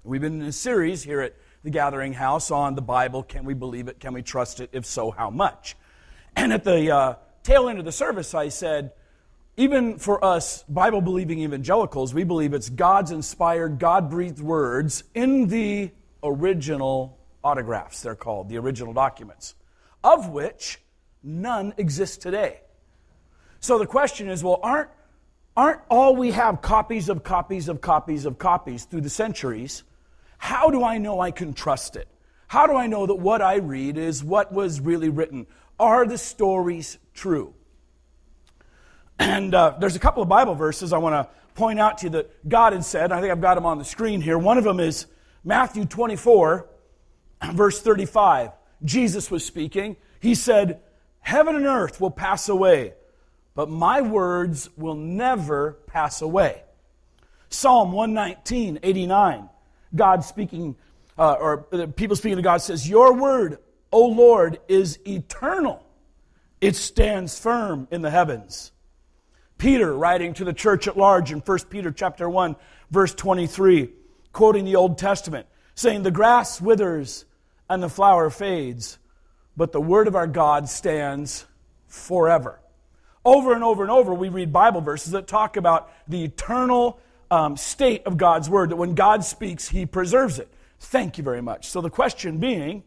We've been in a series here at the Gathering House on the Bible. Can we believe it? Can we trust it? If so, how much? And at the tail end of the service, I said, even for us Bible-believing evangelicals, we believe it's God's inspired, God-breathed words in the original autographs, they're called, the original documents, of which none exist today. So the question is, well, aren't all we have copies of copies of copies of copies through the centuries? How do I know I can trust it? How do I know that what I read is what was really written? Are the stories true? And there's a couple of Bible verses I want to point out to you that God had said. I think I've got them on the screen here. One of them is Matthew 24, verse 35. Jesus was speaking. He said, "Heaven and earth will pass away, but my words will never pass away." Psalm 119, 89. God speaking, or people speaking to God says, "Your word, O Lord, is eternal. It stands firm in the heavens." Peter, writing to the church at large in 1 Peter chapter 1, verse 23, quoting the Old Testament, saying, "The grass withers and the flower fades, but the word of our God stands forever." Over and over and over, we read Bible verses that talk about the eternal state of God's word, that when God speaks, He preserves it. Thank you very much. So the question being,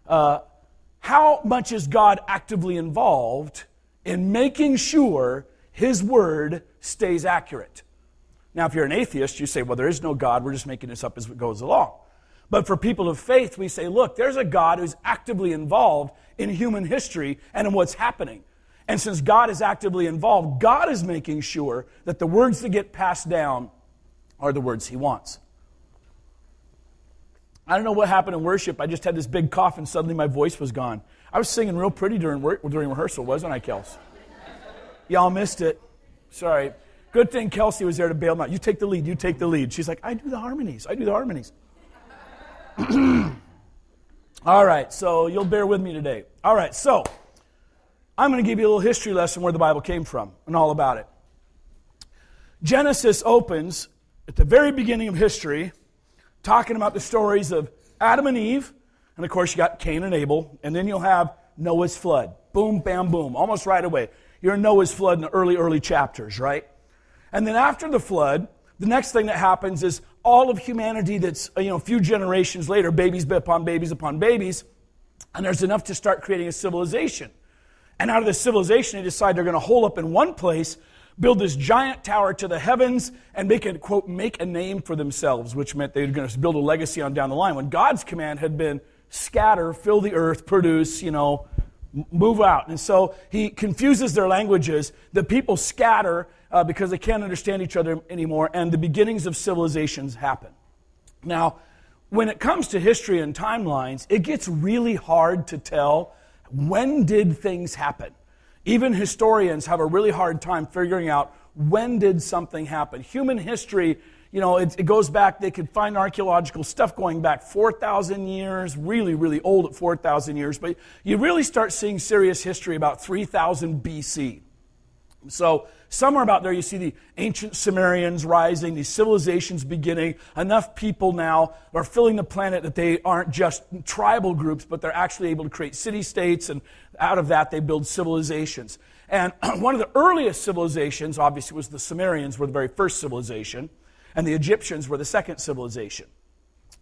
how much is God actively involved in making sure His word stays accurate? Now, if you're an atheist, you say, well, there is no God, we're just making this up as it goes along. But for people of faith, we say, look, there's a God who's actively involved in human history and in what's happening. And since God is actively involved, God is making sure that the words that get passed down are the words He wants. I don't know what happened in worship. I just had this big cough and suddenly my voice was gone. I was singing real pretty during rehearsal, wasn't I, Kels? Y'all missed it. Sorry. Good thing Kelsey was there to bail me out. You take the lead, you take the lead. She's like, I do the harmonies. All right, so you'll bear with me today. All right, so I'm going to give you a little history lesson where the Bible came from and all about it. Genesis opens at the very beginning of history, talking about the stories of Adam and Eve, and of course you got Cain and Abel, and then you'll have Noah's flood. Boom, bam, boom, almost right away. You're in Noah's flood in the early chapters, right? And then after the flood, the next thing that happens is all of humanity that's, a few generations later, babies upon babies upon babies, and there's enough to start creating a civilization. And out of this civilization, they decide they're going to hole up in one place, build this giant tower to the heavens, and make a name for themselves, which meant they were going to build a legacy on down the line. When God's command had been scatter, fill the earth, produce, move out. And so He confuses their languages. The people scatter because they can't understand each other anymore, and the beginnings of civilizations happen. Now, when it comes to history and timelines, it gets really hard to tell when did things happen. Even historians have a really hard time figuring out when did something happen. Human history, it goes back, they could find archaeological stuff going back 4,000 years, really, really old at 4,000 years, but you really start seeing serious history about 3,000 BC. So somewhere about there you see the ancient Sumerians rising, these civilizations beginning. Enough people now are filling the planet that they aren't just tribal groups, but they're actually able to create city-states, and out of that they build civilizations. And one of the earliest civilizations, obviously, was the Sumerians were the very first civilization, and the Egyptians were the second civilization.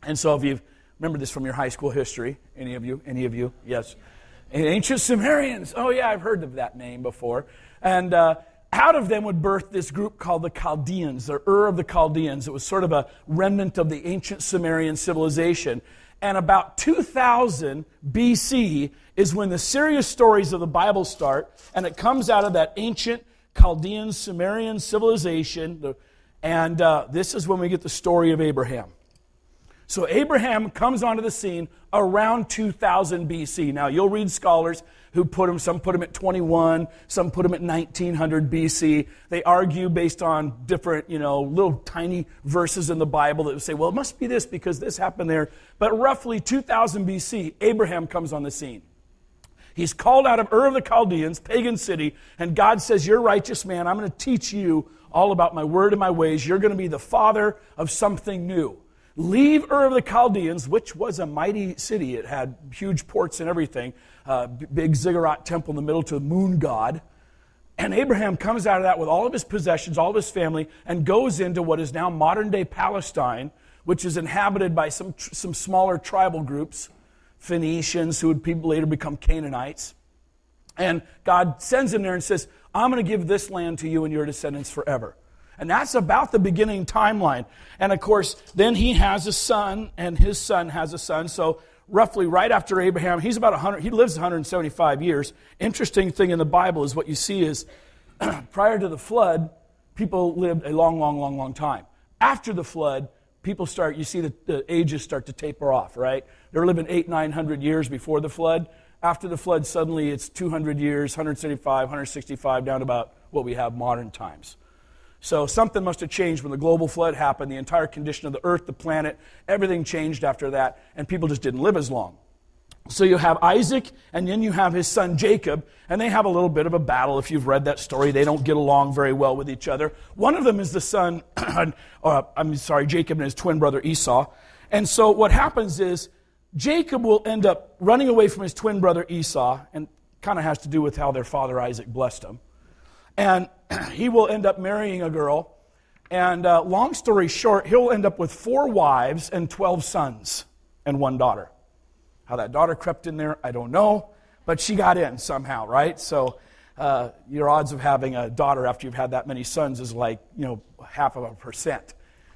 And so if you remember this from your high school history, any of you? Yes. Ancient Sumerians. Oh yeah, I've heard of that name before. And out of them would birth this group called the Chaldeans, the Ur of the Chaldeans. It was sort of a remnant of the ancient Sumerian civilization. And about 2000 BC is when the serious stories of the Bible start, and it comes out of that ancient Chaldean Sumerian civilization. And this is when we get the story of Abraham. So Abraham comes onto the scene around 2000 BC. Now, you'll read scholars who some put him at 21, some put him at 1900 BC. They argue based on different, little tiny verses in the Bible that would say, well, it must be this because this happened there. But roughly 2000 BC, Abraham comes on the scene. He's called out of Ur of the Chaldeans, pagan city, and God says, you're a righteous man. I'm going to teach you all about my word and my ways. You're going to be the father of something new. leave Ur of the Chaldeans, which was a mighty city. It had huge ports and everything, big ziggurat temple in the middle to the moon god. And Abraham comes out of that with all of his possessions, all of his family, and goes into what is now modern-day Palestine, which is inhabited by some smaller tribal groups, Phoenicians, who would later become Canaanites. And God sends him there and says, I'm going to give this land to you and your descendants forever. And that's about the beginning timeline. And of course, then he has a son, and his son has a son. So roughly right after Abraham, he lives 175 years. Interesting thing in the Bible is what you see is prior to the flood, people lived a long time. After the flood, you see the ages start to taper off, right? They're living 800-900 years before the flood. After the flood, suddenly it's 200 years, 175, 165, down to about what we have modern times. So something must have changed when the global flood happened. The entire condition of the earth, the planet, everything changed after that, and people just didn't live as long. So you have Isaac, and then you have his son Jacob, and they have a little bit of a battle. If you've read that story, they don't get along very well with each other. One of them is the son, Jacob and his twin brother Esau. And so what happens is Jacob will end up running away from his twin brother Esau, and kind of has to do with how their father Isaac blessed him. And he will end up marrying a girl. And long story short, he'll end up with 4 wives and 12 sons and 1 daughter. How that daughter crept in there, I don't know. But she got in somehow, right? So your odds of having a daughter after you've had that many sons is like, 0.5%.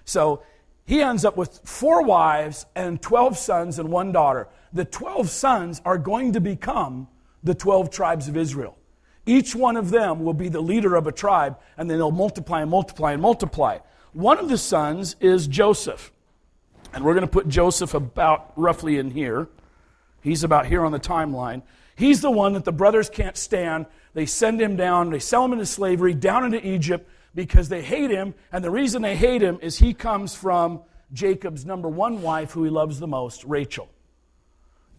So he ends up with 4 wives and 12 sons and 1 daughter. The 12 sons are going to become the 12 tribes of Israel. Each one of them will be the leader of a tribe, and then they'll multiply and multiply and multiply. One of the sons is Joseph. And we're going to put Joseph about roughly in here. He's about here on the timeline. He's the one that the brothers can't stand. They send him down, they sell him into slavery, down into Egypt, because they hate him. And the reason they hate him is he comes from Jacob's number 1 wife, who he loves the most, Rachel.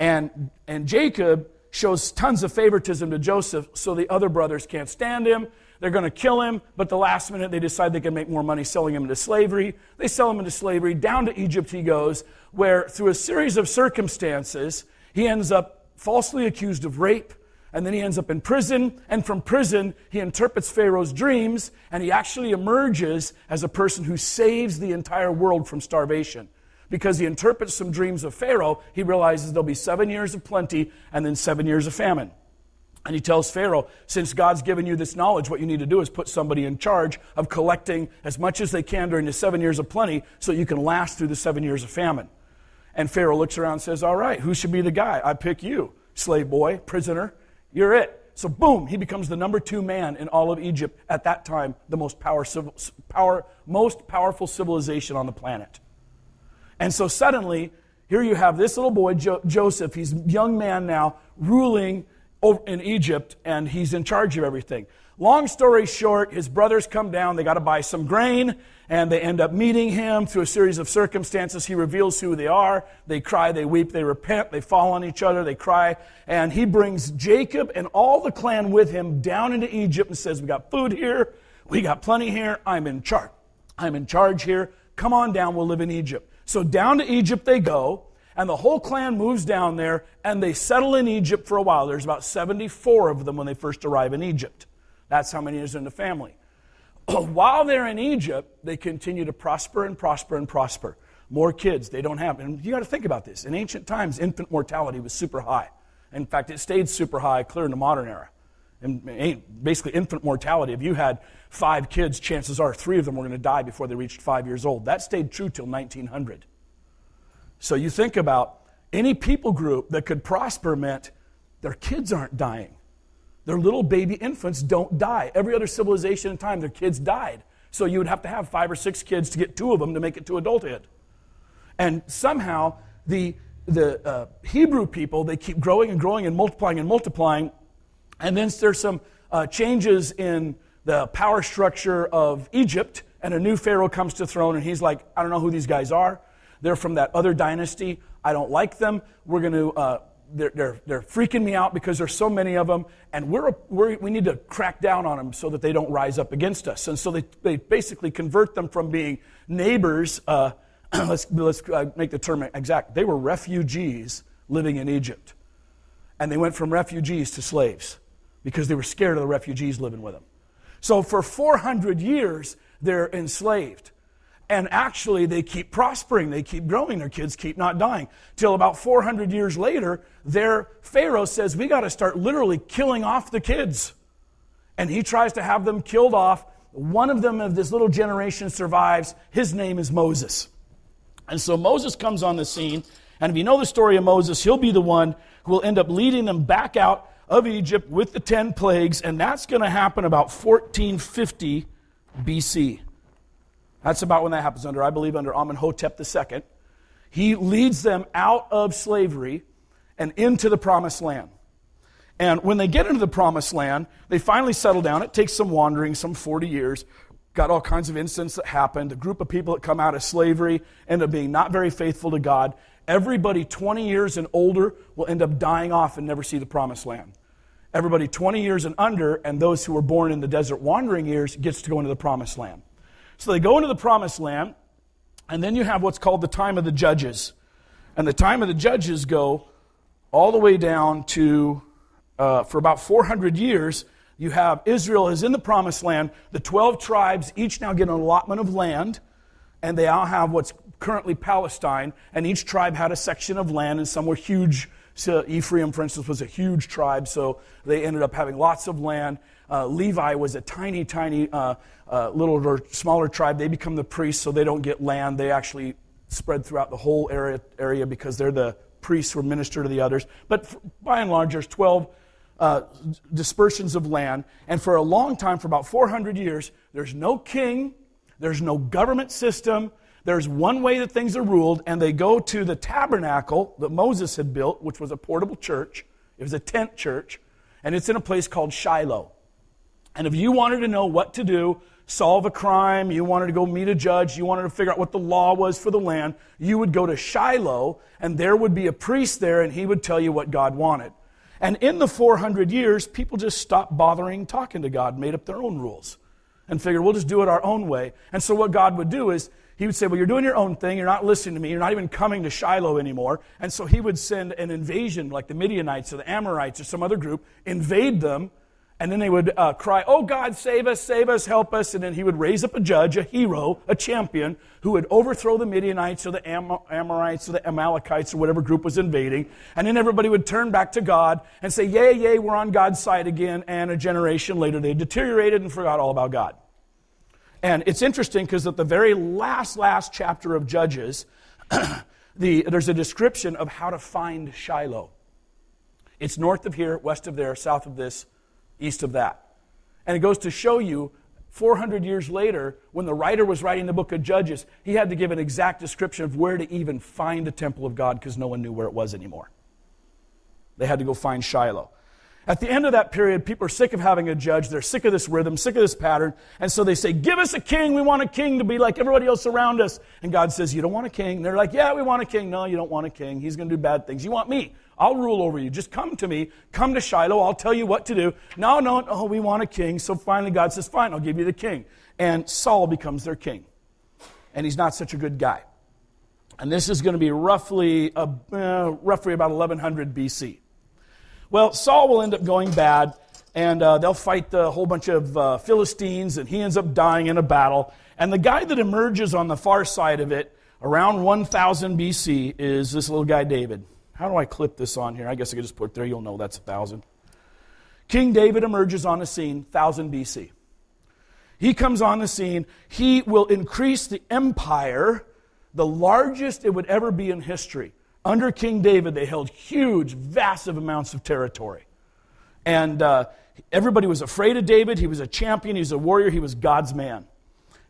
And Jacob shows tons of favoritism to Joseph, so the other brothers can't stand him. They're going to kill him, but the last minute they decide they can make more money selling him into slavery. They sell him into slavery. Down to Egypt he goes, where through a series of circumstances, he ends up falsely accused of rape, and then he ends up in prison, and from prison he interprets Pharaoh's dreams, and he actually emerges as a person who saves the entire world from starvation. Because he interprets some dreams of Pharaoh, he realizes there'll be 7 years of plenty and then 7 years of famine. And he tells Pharaoh, since God's given you this knowledge, what you need to do is put somebody in charge of collecting as much as they can during the 7 years of plenty so you can last through the 7 years of famine. And Pharaoh looks around and says, all right, who should be the guy? I pick you, slave boy, prisoner, you're it. So boom, he becomes the number 2 man in all of Egypt at that time, the most powerful civilization on the planet. And so suddenly, here you have this little boy, Joseph. He's a young man now, ruling in Egypt, and he's in charge of everything. Long story short, his brothers come down. They got to buy some grain, and they end up meeting him through a series of circumstances. He reveals who they are. They cry, they weep, they repent, they fall on each other, they cry. And he brings Jacob and all the clan with him down into Egypt and says, we got food here, we got plenty here, I'm in charge. I'm in charge here. Come on down, we'll live in Egypt. So down to Egypt they go, and the whole clan moves down there, and they settle in Egypt for a while. There's about 74 of them when they first arrive in Egypt. That's how many is in the family. While they're in Egypt, they continue to prosper and prosper and prosper. More kids they don't have. And you got to think about this. In ancient times, infant mortality was super high. In fact, it stayed super high clear in the modern era. And basically, infant mortality, if you had 5 kids, chances are 3 of them were going to die before they reached 5 years old. That stayed true till 1900. So you think about any people group that could prosper meant their kids aren't dying. Their little baby infants don't die. Every other civilization in time, their kids died. So you would have to have 5 or 6 kids to get 2 of them to make it to adulthood. And somehow, the Hebrew people, they keep growing and growing and multiplying. And then there's some changes in the power structure of Egypt, and a new pharaoh comes to the throne, and he's like, I don't know who these guys are. They're from that other dynasty. I don't like them. We're going to. They're freaking me out because there's so many of them, and we need to crack down on them so that they don't rise up against us. And so they basically convert them from being neighbors let's make the term exact. They were refugees living in Egypt. And they went from refugees to slaves because they were scared of the refugees living with them. So for 400 years, they're enslaved. And actually, they keep prospering. They keep growing. Their kids keep not dying. Till about 400 years later, their Pharaoh says, we got to start literally killing off the kids. And he tries to have them killed off. One of them of this little generation survives. His name is Moses. And so Moses comes on the scene. And if you know the story of Moses, he'll be the one who will end up leading them back out of Egypt with the 10 plagues. And that's going to happen about 1450 BC. That's about when that happens, I believe, under Amenhotep II. He leads them out of slavery and into the promised land. And when they get into the promised land, they finally settle down. It takes some wandering, some 40 years. Got all kinds of incidents that happened. A group of people that come out of slavery end up being not very faithful to God. Everybody 20 years and older will end up dying off and never see the promised land. Everybody 20 years and under, and those who were born in the desert wandering years, gets to go into the promised land. So they go into the promised land, and then you have what's called the time of the judges. And the time of the judges go all the way down to, for about 400 years, you have Israel is in the promised land. The 12 tribes each now get an allotment of land, and they all have what's currently Palestine, and each tribe had a section of land, and some were huge. So Ephraim, for instance, was a huge tribe, so they ended up having lots of land. Levi was a tiny little or smaller tribe. They become the priests, so they don't get land. They actually spread throughout the whole area because they're the priests who minister to the others. But by and large, there's 12 dispersions of land. And for a long time, for about 400 years, there's no king, there's no government system. There's one way that things are ruled, and they go to the tabernacle that Moses had built, which was a portable church. It was a tent church, and it's in a place called Shiloh. And if you wanted to know what to do, solve a crime, you wanted to go meet a judge, you wanted to figure out what the law was for the land, you would go to Shiloh, and there would be a priest there, and he would tell you what God wanted. And in the 400 years, people just stopped bothering talking to God, made up their own rules, and figured, we'll just do it our own way. And so what God would do is, he would say, well, you're doing your own thing. You're not listening to me. You're not even coming to Shiloh anymore. And so he would send an invasion, like the Midianites or the Amorites or some other group, invade them, and then they would cry, oh, God, save us, help us. And then he would raise up a judge, a hero, a champion, who would overthrow the Midianites or the Amorites or the Amalekites or whatever group was invading. And then everybody would turn back to God and say, yay, we're on God's side again. And a generation later, they deteriorated and forgot all about God. And it's interesting because at the very last chapter of Judges, there's a description of how to find Shiloh. It's north of here, west of there, south of this, east of that. And it goes to show you, 400 years later, when the writer was writing the book of Judges, he had to give an exact description of where to even find the temple of God because no one knew where it was anymore. They had to go find Shiloh. At the end of that period, people are sick of having a judge. They're sick of this rhythm, sick of this pattern. And so they say, give us a king. We want a king to be like everybody else around us. And God says, you don't want a king. And they're like, yeah, we want a king. No, you don't want a king. He's going to do bad things. You want me. I'll rule over you. Just come to me. Come to Shiloh. I'll tell you what to do. No, we want a king. So finally God says, fine, I'll give you the king. And Saul becomes their king. And he's not such a good guy. And this is going to be roughly about 1100 BC. Well, Saul will end up going bad, and they'll fight the whole bunch of Philistines, and he ends up dying in a battle. And the guy that emerges on the far side of it, around 1000 BC, is this little guy David. How do I clip this on here? I guess I could just put it there. You'll know that's 1000. King David emerges on the scene, 1000 BC. He comes on the scene. He will increase the empire, the largest it would ever be in history. Under King David, they held huge, vast amounts of territory. And everybody was afraid of David. He was a champion. He was a warrior. He was God's man.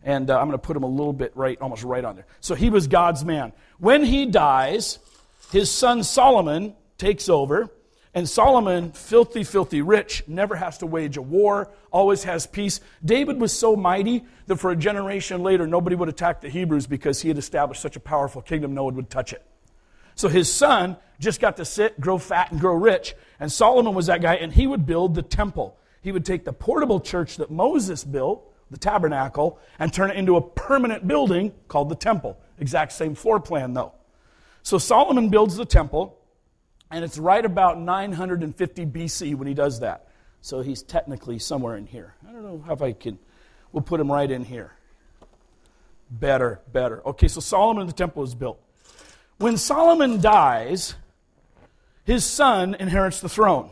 And I'm going to put him a little bit almost right on there. So he was God's man. When he dies, his son Solomon takes over. And Solomon, filthy, filthy rich, never has to wage a war, always has peace. David was so mighty that for a generation later, nobody would attack the Hebrews because he had established such a powerful kingdom, no one would touch it. So his son just got to sit, grow fat, and grow rich. And Solomon was that guy, and he would build the temple. He would take the portable church that Moses built, the tabernacle, and turn it into a permanent building called the temple. Exact same floor plan, though. So Solomon builds the temple, and it's right about 950 BC when he does that. So he's technically somewhere in here. I don't know if I can. We'll put him right in here. Better. Okay, so Solomon, the temple is built. When Solomon dies, his son inherits the throne.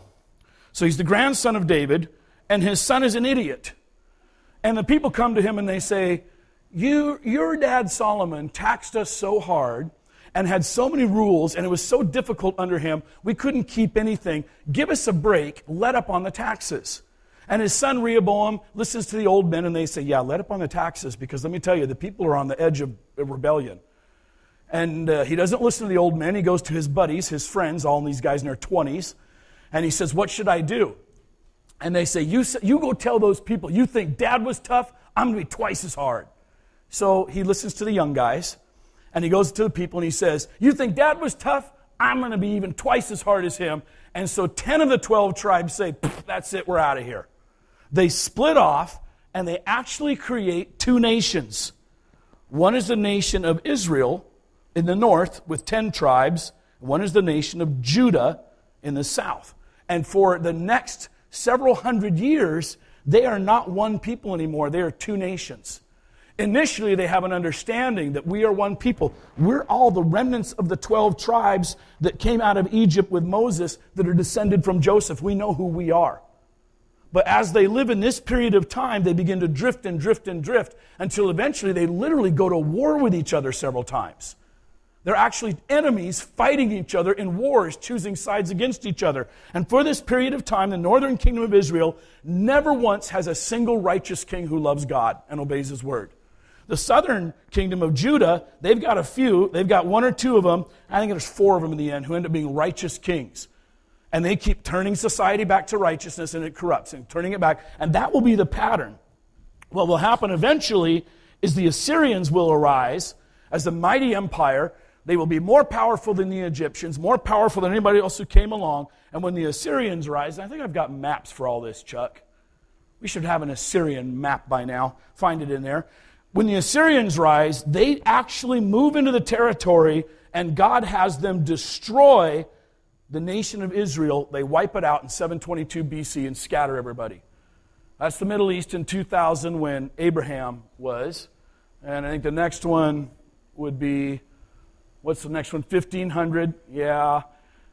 So he's the grandson of David, and his son is an idiot. And the people come to him and they say, your dad Solomon taxed us so hard and had so many rules, and it was so difficult under him, we couldn't keep anything. Give us a break, let up on the taxes. And his son Rehoboam listens to the old men, and they say, yeah, let up on the taxes, because let me tell you, the people are on the edge of rebellion. And he doesn't listen to the old men. He goes to his buddies, his friends, all these guys in their 20s, and he says, what should I do? And they say, you go tell those people, you think Dad was tough? I'm going to be twice as hard. So he listens to the young guys, and he goes to the people and he says, you think Dad was tough? I'm going to be even twice as hard as him. And so 10 of the 12 tribes say, that's it, we're out of here. They split off, and they actually create two nations. One is the nation of Israel in the north with 10 tribes. One is the nation of Judah in the south. And for the next several hundred years, they are not one people anymore. They are two nations. Initially, they have an understanding that we are one people. We're all the remnants of the 12 tribes that came out of Egypt with Moses that are descended from Joseph. We know who we are. But as they live in this period of time, they begin to drift until eventually they literally go to war with each other several times. They're actually enemies fighting each other in wars, choosing sides against each other. And for this period of time, the northern kingdom of Israel never once has a single righteous king who loves God and obeys his word. The southern kingdom of Judah, they've got a few. They've got one or two of them. I think there's 4 of them in the end who end up being righteous kings. And they keep turning society back to righteousness, and it corrupts, and turning it back. And that will be the pattern. What will happen eventually is the Assyrians will arise as a mighty empire. They will be more powerful than the Egyptians, more powerful than anybody else who came along. And when the Assyrians rise, and I think I've got maps for all this, Chuck. We should have an Assyrian map by now. Find it in there. When the Assyrians rise, they actually move into the territory, and God has them destroy the nation of Israel. They wipe it out in 722 BC and scatter everybody. That's the Middle East in 2000 when Abraham was. And I think the next one would be, what's the next one? 1500. Yeah,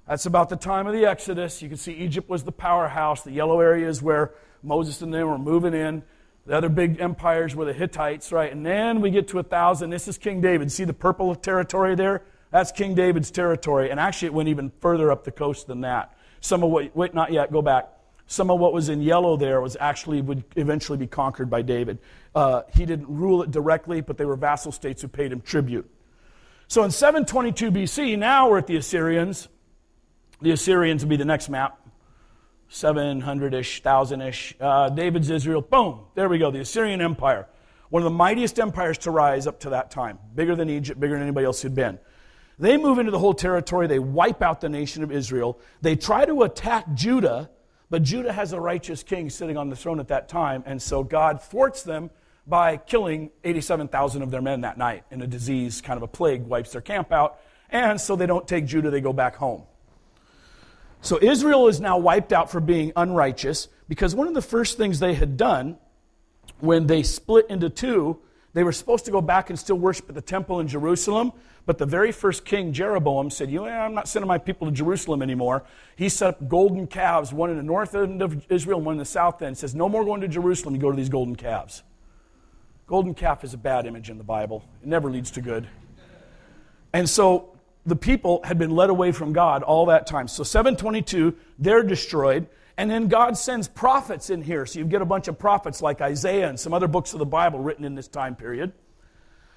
that's about the time of the Exodus. You can see Egypt was the powerhouse. The yellow area is where Moses and them were moving in. The other big empires were the Hittites, right? And then we get to 1000. This is King David. See the purple territory there? That's King David's territory. And actually it went even further up the coast than that. Some of what, wait, not yet, go back. Some of what was in yellow there was actually would eventually be conquered by David. He didn't rule it directly, but they were vassal states who paid him tribute. So in 722 BC, now we're at the Assyrians. The Assyrians would be the next map. 700-ish, 1,000-ish. David's Israel, boom, there we go, the Assyrian Empire. One of the mightiest empires to rise up to that time. Bigger than Egypt, bigger than anybody else who'd been. They move into the whole territory. They wipe out the nation of Israel. They try to attack Judah, but Judah has a righteous king sitting on the throne at that time, and so God thwarts them by killing 87,000 of their men that night in a disease, kind of a plague, wipes their camp out, and so they don't take Judah, they go back home. So Israel is now wiped out for being unrighteous, because one of the first things they had done when they split into two, they were supposed to go back and still worship at the temple in Jerusalem, but the very first king, Jeroboam, said, I'm not sending my people to Jerusalem anymore. He set up golden calves, one in the north end of Israel, one in the south end. He says, no more going to Jerusalem, you go to these golden calves. Golden calf is a bad image in the Bible. It never leads to good. And so the people had been led away from God all that time. So 722, they're destroyed. And then God sends prophets in here. So you get a bunch of prophets like Isaiah and some other books of the Bible written in this time period.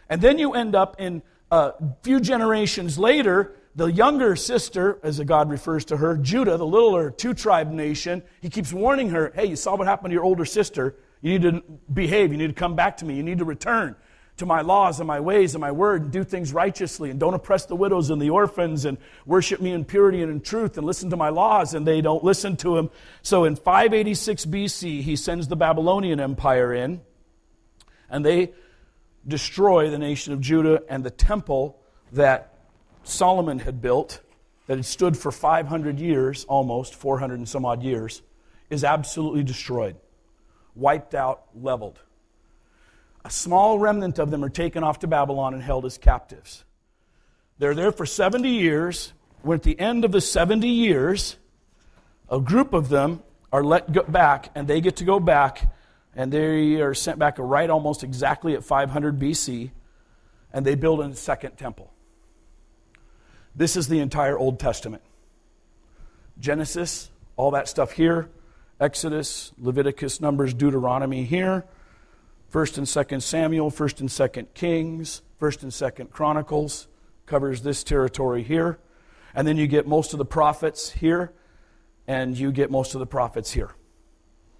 And then you end up in a few generations later, the younger sister, as God refers to her, Judah, the littler two-tribe nation, he keeps warning her, hey, you saw what happened to your older sister. You need to behave. You need to come back to me. You need to return to my laws and my ways and my word, and do things righteously, and don't oppress the widows and the orphans, and worship me in purity and in truth, and listen to my laws. And they don't listen to him. So in 586 BC, he sends the Babylonian Empire in, and they destroy the nation of Judah, and the temple that Solomon had built, that had stood for 500 years, almost 400 and some odd years, is absolutely destroyed, wiped out, leveled. A small remnant of them are taken off to Babylon and held as captives. They're there for 70 years. When at the end of the 70 years, a group of them are let go back, and they get to go back, and they are sent back right almost exactly at 500 BC, and they build a second temple. This is the entire Old Testament. Genesis, all that stuff here, Exodus, Leviticus, Numbers, Deuteronomy here, 1st and 2nd Samuel, 1st and 2nd Kings, 1st and 2nd Chronicles, covers this territory here. And then you get most of the prophets here, and you get most of the prophets here.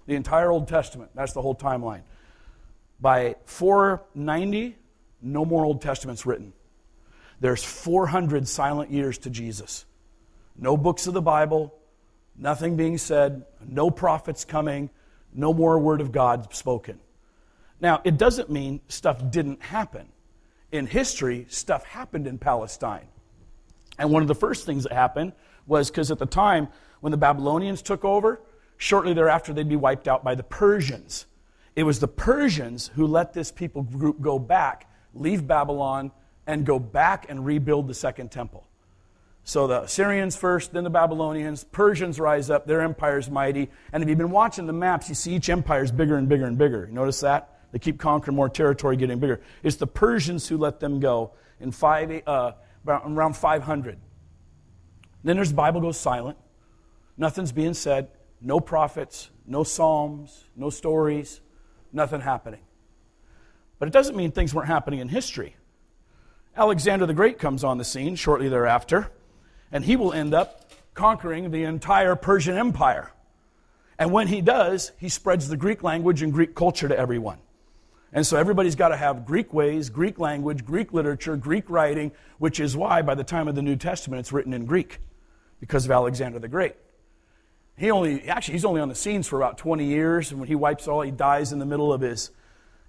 The entire Old Testament, that's the whole timeline. By 490, no more Old Testaments written. There's 400 silent years to Jesus. No books of the Bible, nothing being said, no prophets coming, no more word of God spoken. Now, it doesn't mean stuff didn't happen. In history, stuff happened in Palestine. And one of the first things that happened was because at the time when the Babylonians took over, shortly thereafter they'd be wiped out by the Persians. It was the Persians who let this people group go back, leave Babylon, and go back and rebuild the second temple. So the Assyrians first, then the Babylonians, Persians rise up, their empire's mighty. And if you've been watching the maps, you see each empire's bigger and bigger and bigger. You notice that? They keep conquering more territory, getting bigger. It's the Persians who let them go in around 500. Then the Bible goes silent. Nothing's being said. No prophets, no psalms, no stories, nothing happening. But it doesn't mean things weren't happening in history. Alexander the Great comes on the scene shortly thereafter, and he will end up conquering the entire Persian Empire. And when he does, he spreads the Greek language and Greek culture to everyone. And so everybody's got to have Greek ways, Greek language, Greek literature, Greek writing, which is why by the time of the New Testament it's written in Greek, because of Alexander the Great. He's only on the scenes for about 20 years, and when he wipes all, he dies in the middle of his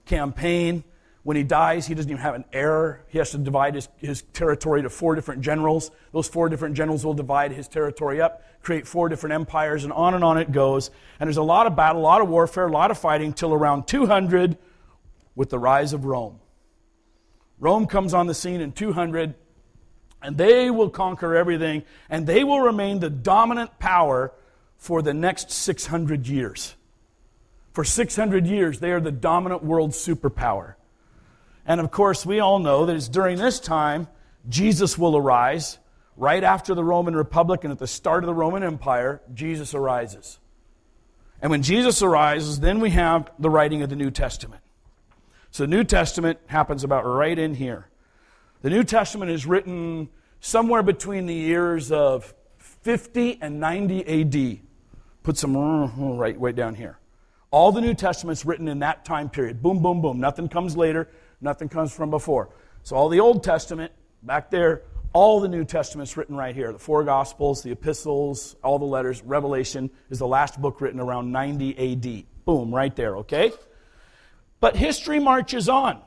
campaign. When he dies, he doesn't even have an heir. He has to divide his territory to 4 different generals. Those 4 different generals will divide his territory up, create 4 different empires, and on it goes. And there's a lot of battle, a lot of warfare, a lot of fighting, till around 200 with the rise of Rome. Rome comes on the scene in 200, and they will conquer everything, and they will remain the dominant power for the next 600 years. For 600 years, they are the dominant world superpower. And of course, we all know that it's during this time Jesus will arise. Right after the Roman Republic and at the start of the Roman Empire, Jesus arises. And when Jesus arises, then we have the writing of the New Testament. So the New Testament happens about right in here. The New Testament is written somewhere between the years of 50 and 90 AD. Put some right way down here. All the New Testament's written in that time period. Boom, boom, boom. Nothing comes later. Nothing comes from before. So all the Old Testament, back there, all the New Testament's written right here. The 4 Gospels, the epistles, all the letters. Revelation is the last book written around 90 AD. Boom, right there, okay? But history marches on,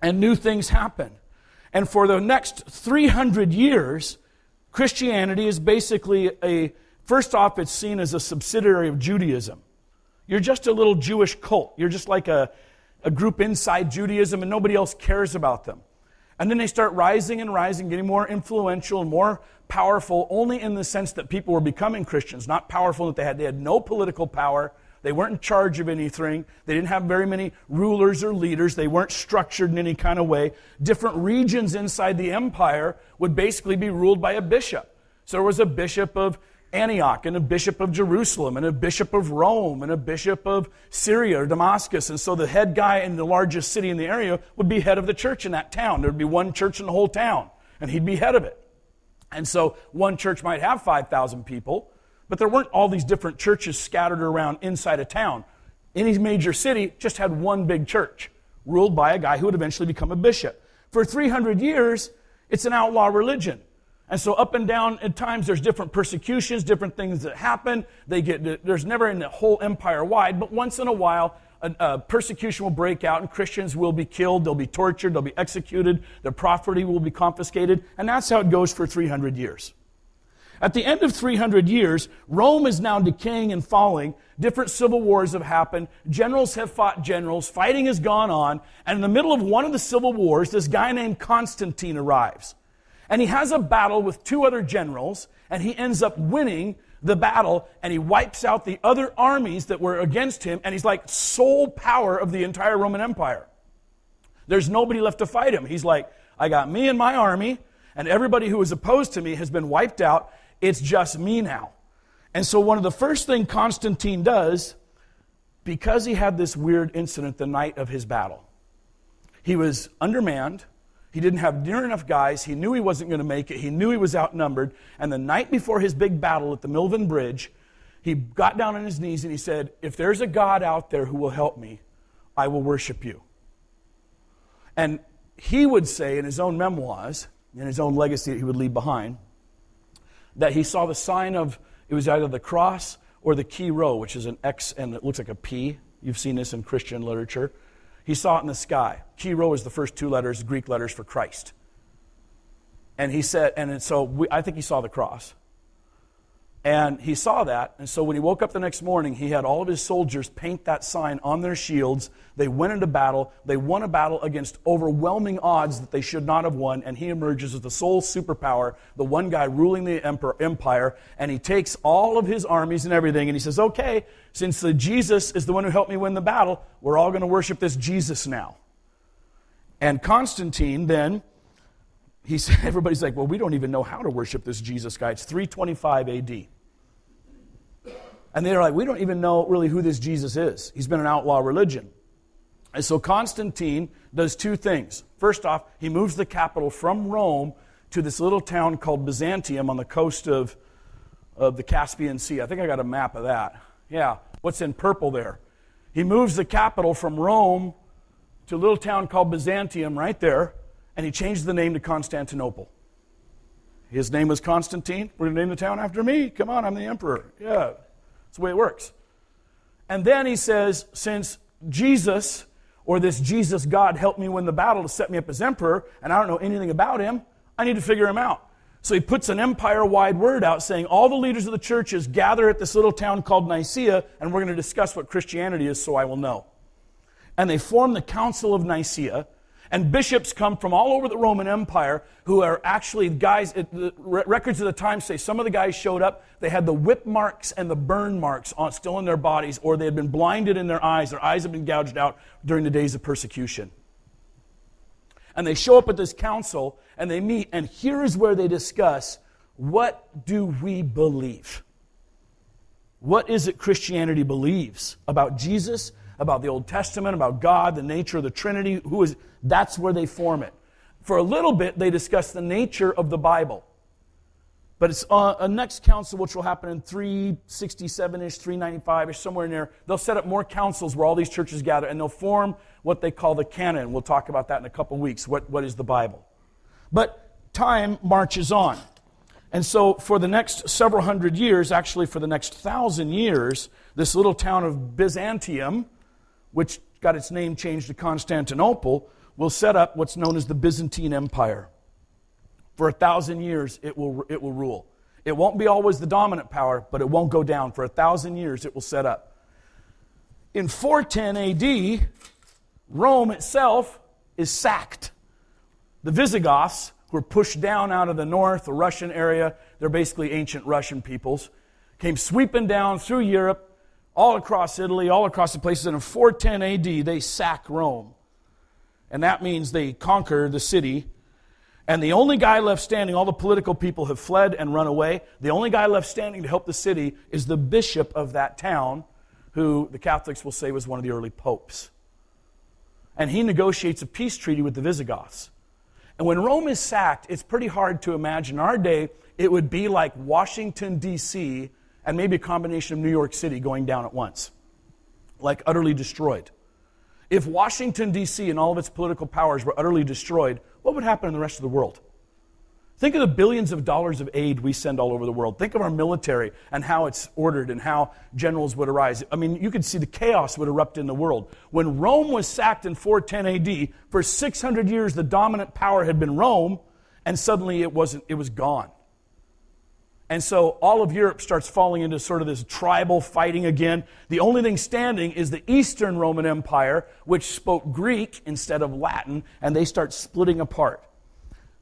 and new things happen. And for the next 300 years, Christianity is basically first off, it's seen as a subsidiary of Judaism. You're just a little Jewish cult. You're just like a group inside Judaism, and nobody else cares about them. And then they start rising and rising, getting more influential and more powerful, only in the sense that people were becoming Christians, not powerful that they had no political power. They weren't in charge of anything. They didn't have very many rulers or leaders. They weren't structured in any kind of way. Different regions inside the empire would basically be ruled by a bishop. So there was a bishop of Antioch, and a bishop of Jerusalem, and a bishop of Rome, and a bishop of Syria or Damascus. And so the head guy in the largest city in the area would be head of the church in that town. There would be one church in the whole town, and he'd be head of it. And so one church might have 5,000 people, but there weren't all these different churches scattered around inside a town. Any major city just had one big church, ruled by a guy who would eventually become a bishop. For 300 years, it's an outlaw religion. And so up and down at times there's different persecutions, different things that happen. There's never in the whole empire wide, but once in a while persecution will break out and Christians will be killed, they'll be tortured, they'll be executed, their property will be confiscated, and that's how it goes for 300 years. At the end of 300 years, Rome is now decaying and falling. Different civil wars have happened. Generals have fought generals. Fighting has gone on. And in the middle of one of the civil wars, this guy named Constantine arrives. And he has a battle with 2 other generals, and he ends up winning the battle, and he wipes out the other armies that were against him, and he's like sole power of the entire Roman Empire. There's nobody left to fight him. He's like, I got me and my army, and everybody who was opposed to me has been wiped out. It's just me now. And so one of the first things Constantine does, because he had this weird incident the night of his battle, he was undermanned. He didn't have near enough guys. He knew he wasn't going to make it. He knew he was outnumbered. And the night before his big battle at the Milvian Bridge, he got down on his knees and he said, if there's a God out there who will help me, I will worship you. And he would say in his own memoirs, in his own legacy that he would leave behind, that he saw the sign of, it was either the cross or the chi rho, which is an X and it looks like a P. You've seen this in Christian literature. He saw it in the sky. Chi rho is the first 2 letters, Greek letters for Christ. And he said, I think he saw the cross. And he saw that, and so when he woke up the next morning, he had all of his soldiers paint that sign on their shields. They went into battle. They won a battle against overwhelming odds that they should not have won, and he emerges as the sole superpower, the one guy ruling the empire, and he takes all of his armies and everything, and he says, okay, since the Jesus is the one who helped me win the battle, we're all going to worship this Jesus now. And Constantine then, he said, everybody's like, well, we don't even know how to worship this Jesus guy. It's 325 AD. And they're like, we don't even know really who this Jesus is. He's been an outlaw religion. And so Constantine does 2 things. First off, he moves the capital from Rome to this little town called Byzantium on the coast of the Caspian Sea. I think I got a map of that. Yeah, what's in purple there? He moves the capital from Rome to a little town called Byzantium right there. And he changed the name to Constantinople. His name was Constantine. We're going to name the town after me. Come on, I'm the emperor. Yeah, that's the way it works. And then he says, since Jesus, or this Jesus God, helped me win the battle to set me up as emperor, and I don't know anything about him, I need to figure him out. So he puts an empire-wide word out saying, all the leaders of the churches gather at this little town called Nicaea, and we're going to discuss what Christianity is so I will know. And they form the Council of Nicaea. And bishops come from all over the Roman Empire who are actually guys, the records of the time say some of the guys showed up, they had the whip marks and the burn marks still in their bodies, or they had been blinded in their eyes had been gouged out during the days of persecution. And they show up at this council and they meet, and here is where they discuss, what do we believe? What is it Christianity believes about Jesus, about the Old Testament, about God, the nature of the Trinity? That's where they form it. For a little bit, they discuss the nature of the Bible. But it's a next council, which will happen in 367-ish, 395-ish, somewhere in there. They'll set up more councils where all these churches gather, and they'll form what they call the canon. We'll talk about that in a couple weeks. What is the Bible? But time marches on. And so for the next several hundred years, actually for the next 1,000 years, this little town of Byzantium, which got its name changed to Constantinople, will set up what's known as the Byzantine Empire. For 1,000 years, it will rule. It won't be always the dominant power, but it won't go down. For 1,000 years, it will set up. In 410 AD, Rome itself is sacked. The Visigoths, who were pushed down out of the north, the Russian area, they're basically ancient Russian peoples, came sweeping down through Europe, all across Italy, all across the places, and in 410 AD, they sack Rome. And that means they conquer the city. And the only guy left standing, all the political people have fled and run away. The only guy left standing to help the city is the bishop of that town, who the Catholics will say was one of the early popes. And he negotiates a peace treaty with the Visigoths. And when Rome is sacked, it's pretty hard to imagine. In our day, it would be like Washington, D.C., and maybe a combination of New York City going down at once. Like utterly destroyed. If Washington, D.C. and all of its political powers were utterly destroyed, what would happen in the rest of the world? Think of the billions of dollars of aid we send all over the world. Think of our military and how it's ordered and how generals would arise. I mean, you could see the chaos would erupt in the world. When Rome was sacked in 410 AD, for 600 years the dominant power had been Rome, and suddenly it was gone. And so all of Europe starts falling into sort of this tribal fighting again. The only thing standing is the Eastern Roman Empire, which spoke Greek instead of Latin, and they start splitting apart.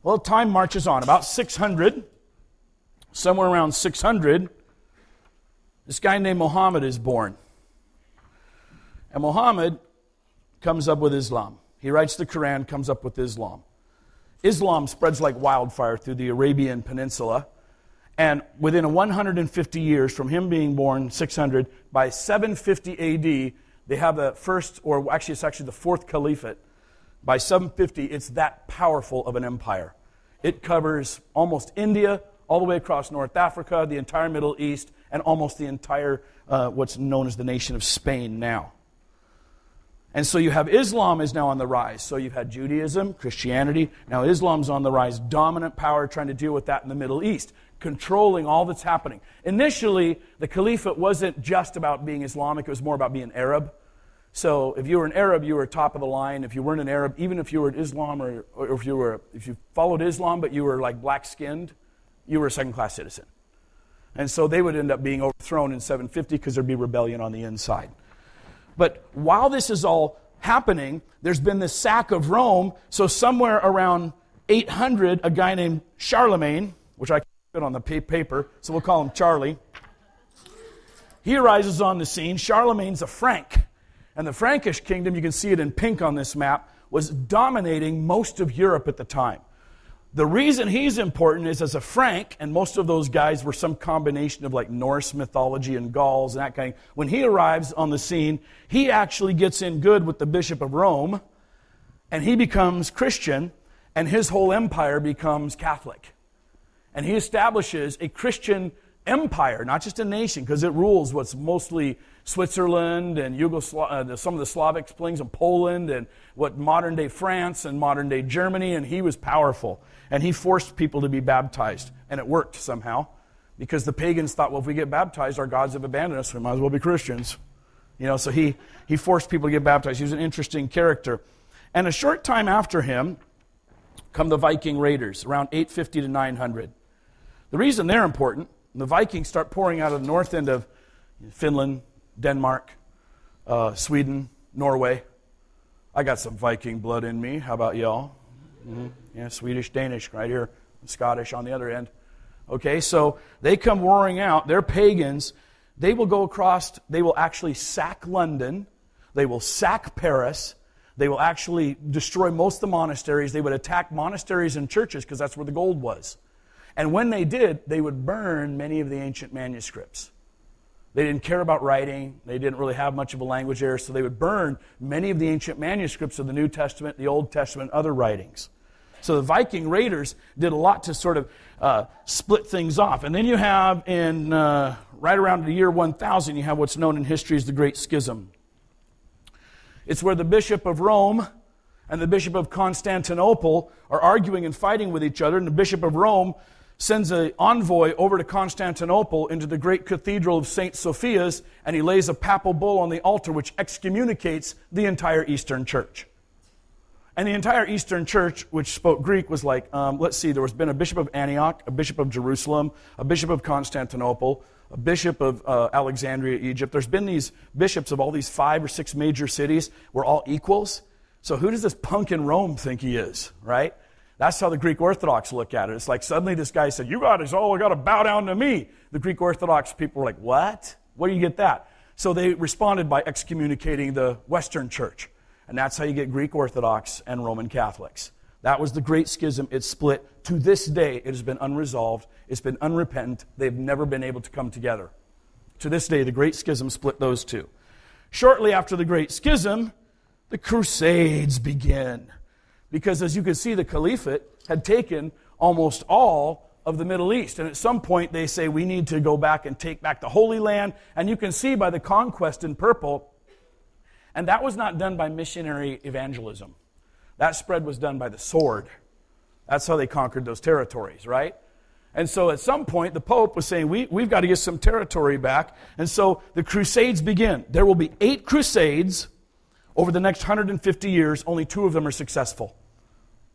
Well, time marches on. About 600, somewhere around 600, this guy named Muhammad is born. And Muhammad comes up with Islam. He writes the Quran, comes up with Islam. Islam spreads like wildfire through the Arabian Peninsula. And within 150 years from him being born, 600, by 750 AD, they have the first, or actually it's actually the fourth caliphate. By 750, it's that powerful of an empire. It covers almost India, all the way across North Africa, the entire Middle East, and almost the entire, what's known as the nation of Spain now. And so you have Islam is now on the rise. So you've had Judaism, Christianity. Now Islam's on the rise. Dominant power trying to deal with that in the Middle East, controlling all that's happening. Initially, the caliphate wasn't just about being Islamic. It was more about being Arab. So if you were an Arab, you were top of the line. If you weren't an Arab, even if you were Islam or if you followed Islam but you were like black-skinned, you were a second-class citizen. And so they would end up being overthrown in 750 because there'd be rebellion on the inside. But while this is all happening, there's been this sack of Rome. So somewhere around 800, a guy named Charlemagne, which I can't fit on the paper, so we'll call him Charlie. He arises on the scene. Charlemagne's a Frank. And the Frankish kingdom, you can see it in pink on this map, was dominating most of Europe at the time. The reason he's important is as a Frank, and most of those guys were some combination of like Norse mythology and Gauls and that kind of thing. When he arrives on the scene, he actually gets in good with the Bishop of Rome, and he becomes Christian, and his whole empire becomes Catholic. And he establishes a Christian empire, not just a nation, because it rules what's mostly Switzerland and some of the Slavic things in Poland and what modern-day France and modern-day Germany, and he was powerful. And he forced people to be baptized, and it worked somehow, because the pagans thought, well, if we get baptized, our gods have abandoned us, we might as well be Christians. So he forced people to get baptized. He was an interesting character. And a short time after him come the Viking raiders, around 850 to 900. The reason they're important, the Vikings start pouring out of the north end of Finland, Denmark, Sweden, Norway. I got some Viking blood in me. How about y'all? Mm-hmm. Yeah, Swedish, Danish right here, Scottish on the other end. Okay, so they come roaring out. They're pagans. They will go across, they will actually sack London. They will sack Paris. They will actually destroy most of the monasteries. They would attack monasteries and churches because that's where the gold was. And when they did, they would burn many of the ancient manuscripts. They didn't care about writing. They didn't really have much of a language there, so they would burn many of the ancient manuscripts of the New Testament, the Old Testament, other writings. So the Viking raiders did a lot to sort of split things off. And then you have in right around the year 1000, you have what's known in history as the Great Schism. It's where the Bishop of Rome and the Bishop of Constantinople are arguing and fighting with each other, and the Bishop of Rome sends an envoy over to Constantinople into the great cathedral of St. Sophia's, and he lays a papal bull on the altar which excommunicates the entire Eastern Church. And the entire Eastern Church, which spoke Greek, was like, let's see, there was been a bishop of Antioch, a bishop of Jerusalem, a bishop of Constantinople, a bishop of Alexandria, Egypt. There's been these bishops of all these 5 or 6 major cities. We're all equals. So who does this punk in Rome think he is, right? That's how the Greek Orthodox look at it. It's like suddenly this guy said, you guys all got to bow down to me. The Greek Orthodox people were like, what? Where do you get that? So they responded by excommunicating the Western Church. And that's how you get Greek Orthodox and Roman Catholics. That was the Great Schism. It split. To this day, it has been unresolved. It's been unrepentant. They've never been able to come together. To this day, the Great Schism split those two. Shortly after the Great Schism, the Crusades begin. Because as you can see, the Caliphate had taken almost all of the Middle East. And at some point, they say, we need to go back and take back the Holy Land. And you can see by the conquest in purple, and that was not done by missionary evangelism. That spread was done by the sword. That's how they conquered those territories, right? And so at some point, the Pope was saying, we've got to get some territory back. And so the Crusades begin. There will be 8 Crusades over the next 150 years. Only 2 of them are successful.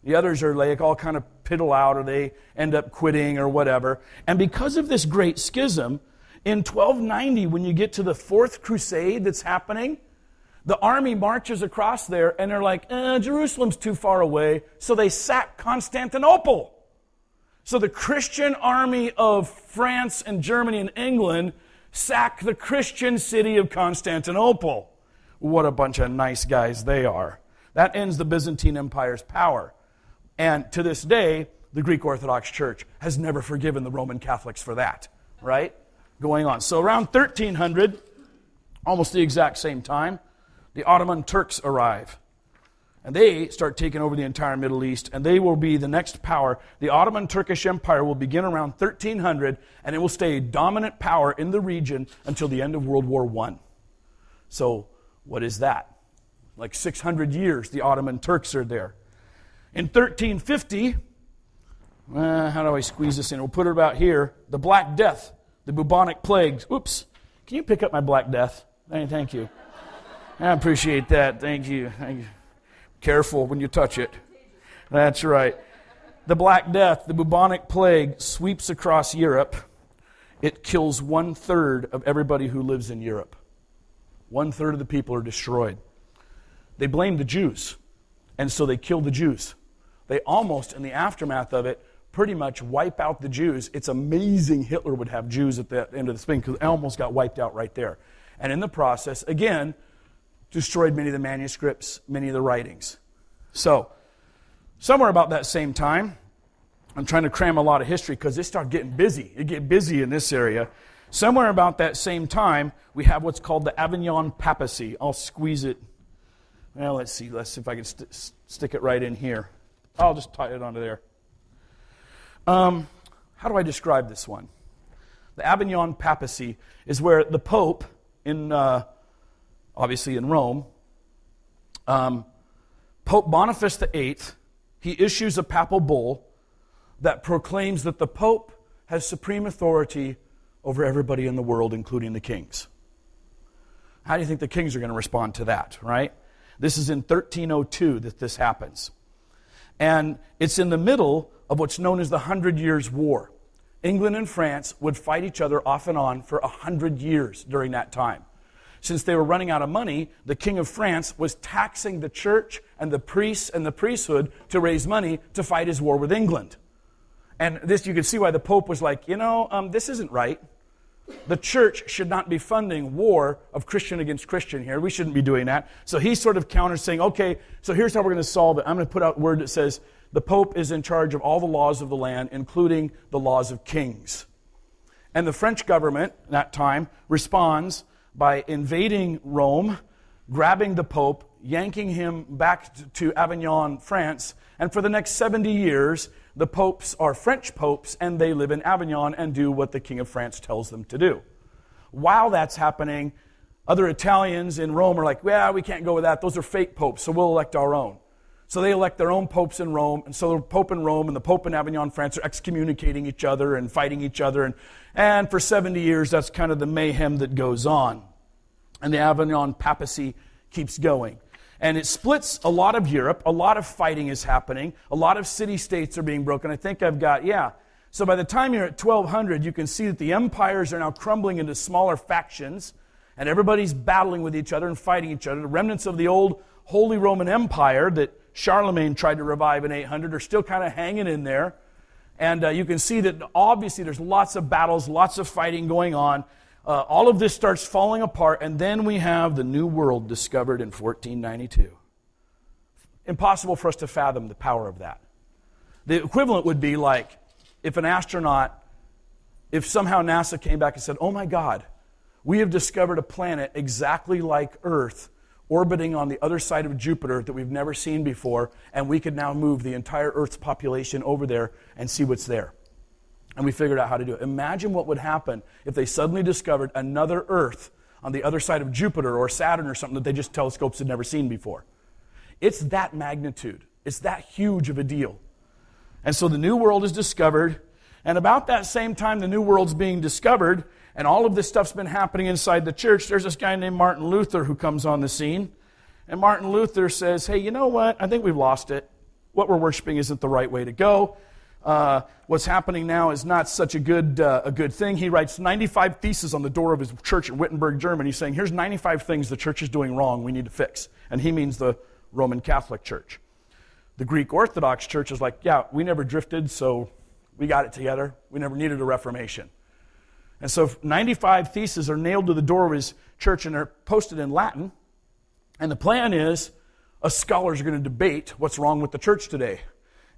The others are like all kind of piddle out, or they end up quitting or whatever. And because of this great schism, in 1290, when you get to the 4th Crusade that's happening, the army marches across there and they're like, Jerusalem's too far away. So they sack Constantinople. So the Christian army of France and Germany and England sack the Christian city of Constantinople. What a bunch of nice guys they are. That ends the Byzantine Empire's power. And to this day, the Greek Orthodox Church has never forgiven the Roman Catholics for that, right? Going on. So around 1300, almost the exact same time, the Ottoman Turks arrive. And they start taking over the entire Middle East, and they will be the next power. The Ottoman Turkish Empire will begin around 1300, and it will stay a dominant power in the region until the end of World War I. So what is that? Like 600 years the Ottoman Turks are there. In 1350, how do I squeeze this in? We'll put it about here. The Black Death, the bubonic plagues. Oops. Can you pick up my Black Death? Thank you. I appreciate that. Thank you. Thank you. Careful when you touch it. That's right. The Black Death, the bubonic plague, sweeps across Europe. It kills 1/3 of everybody who lives in Europe. 1/3 of the people are destroyed. They blame the Jews, and so they kill the Jews. They almost, in the aftermath of it, pretty much wipe out the Jews. It's amazing Hitler would have Jews at the end of this thing, because they almost got wiped out right there. And in the process, again, destroyed many of the manuscripts, many of the writings. So, somewhere about that same time, I'm trying to cram a lot of history because they start getting busy. It get busy in this area. Somewhere about that same time, we have what's called the Avignon Papacy. I'll squeeze it. Well, let's see. Let's see if I can stick it right in here. I'll just tie it onto there. How do I describe this one? The Avignon Papacy is where the Pope, obviously in Rome, Pope Boniface VIII, he issues a papal bull that proclaims that the Pope has supreme authority over everybody in the world, including the kings. How do you think the kings are going to respond to that, right? This is in 1302 that this happens. And it's in the middle of what's known as the 100 Years' War. England and France would fight each other off and on for 100 years during that time. Since they were running out of money, the King of France was taxing the church and the priests and the priesthood to raise money to fight his war with England. And this, you can see why the Pope was like, this isn't right. The church should not be funding war of Christian against Christian here. We shouldn't be doing that. So he sort of counters saying, okay, so here's how we're going to solve it. I'm going to put out a word that says the Pope is in charge of all the laws of the land, including the laws of kings. And the French government at that time responds by invading Rome, grabbing the Pope, yanking him back to Avignon, France, and for the next 70 years, the popes are French popes, and they live in Avignon and do what the King of France tells them to do. While that's happening, other Italians in Rome are like, well, we can't go with that. Those are fake popes, so we'll elect our own. So they elect their own popes in Rome, and so the Pope in Rome and the Pope in Avignon, France are excommunicating each other and fighting each other, and for 70 years, that's kind of the mayhem that goes on. And the Avignon Papacy keeps going. And it splits a lot of Europe. A lot of fighting is happening. A lot of city-states are being broken. I think I've got, So by the time you're at 1200, you can see that the empires are now crumbling into smaller factions, and everybody's battling with each other and fighting each other. The remnants of the old Holy Roman Empire that Charlemagne tried to revive in 800 are still kind of hanging in there. And you can see that obviously there's lots of battles, lots of fighting going on. All of this starts falling apart, and then we have the New World discovered in 1492. Impossible for us to fathom the power of that. The equivalent would be like if somehow NASA came back and said, oh my God, we have discovered a planet exactly like Earth orbiting on the other side of Jupiter that we've never seen before, and we could now move the entire Earth's population over there and see what's there. And we figured out how to do it. Imagine what would happen if they suddenly discovered another Earth on the other side of Jupiter or Saturn or something that they just telescopes had never seen before. It's that magnitude. It's that huge of a deal. And so the New World is discovered, and about that same time the New World's being discovered, and all of this stuff's been happening inside the church, there's this guy named Martin Luther who comes on the scene. And Martin Luther says, hey, you know what? I think we've lost it. What we're worshiping isn't the right way to go. What's happening now is not such a good thing. He writes 95 theses on the door of his church in Wittenberg, Germany, saying, here's 95 things the church is doing wrong we need to fix. And he means the Roman Catholic Church. The Greek Orthodox Church is like, yeah, we never drifted, so we got it together. We never needed a reformation. And so 95 theses are nailed to the door of his church, and they're posted in Latin. And the plan is, us scholars are going to debate what's wrong with the church today.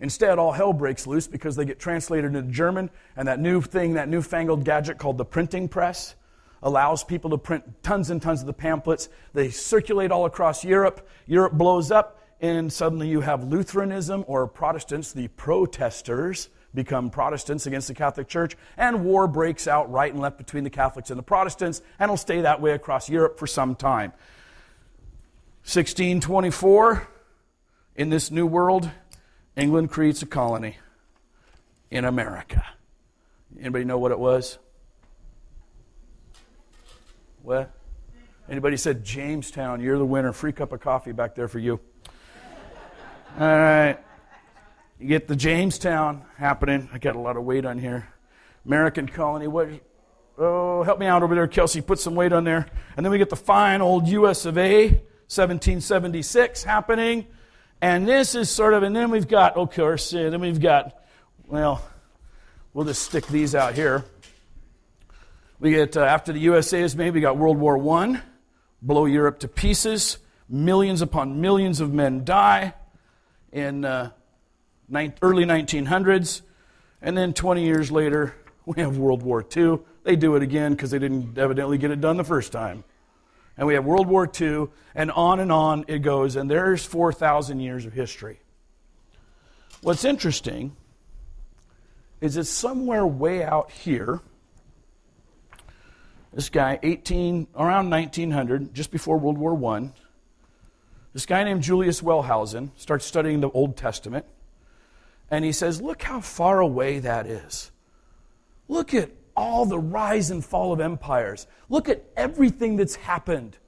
Instead, all hell breaks loose because they get translated into German, and that new thing, that newfangled gadget called the printing press, allows people to print tons and tons of the pamphlets. They circulate all across Europe. Europe blows up, and suddenly you have Lutheranism, or Protestants, the protesters, become Protestants against the Catholic Church, and war breaks out right and left between the Catholics and the Protestants, and will stay that way across Europe for some time. 1624, in this new world, England creates a colony in America. Anybody know what it was? What? Anybody said Jamestown? You're the winner. Free cup of coffee back there for you. All right. You get the Jamestown happening. I got a lot of weight on here. American colony. What? Oh, help me out over there, Kelsey. Put some weight on there. And then we get the fine old U.S. of A., 1776 happening. And this is sort of, and then we've got, of course, then we've got, well, we'll just stick these out here. We get, after the USA is made, we got World War I, blow Europe to pieces. Millions upon millions of men die in early 1900s. And then 20 years later, we have World War II. They do it again because they didn't evidently get it done the first time. And we have World War II, and on it goes, and there's 4,000 years of history. What's interesting is it's somewhere way out here. This guy, around 1900, just before World War I, this guy named Julius Wellhausen starts studying the Old Testament, and he says, look how far away that is. Look at all the rise and fall of empires. Look at everything that's happened.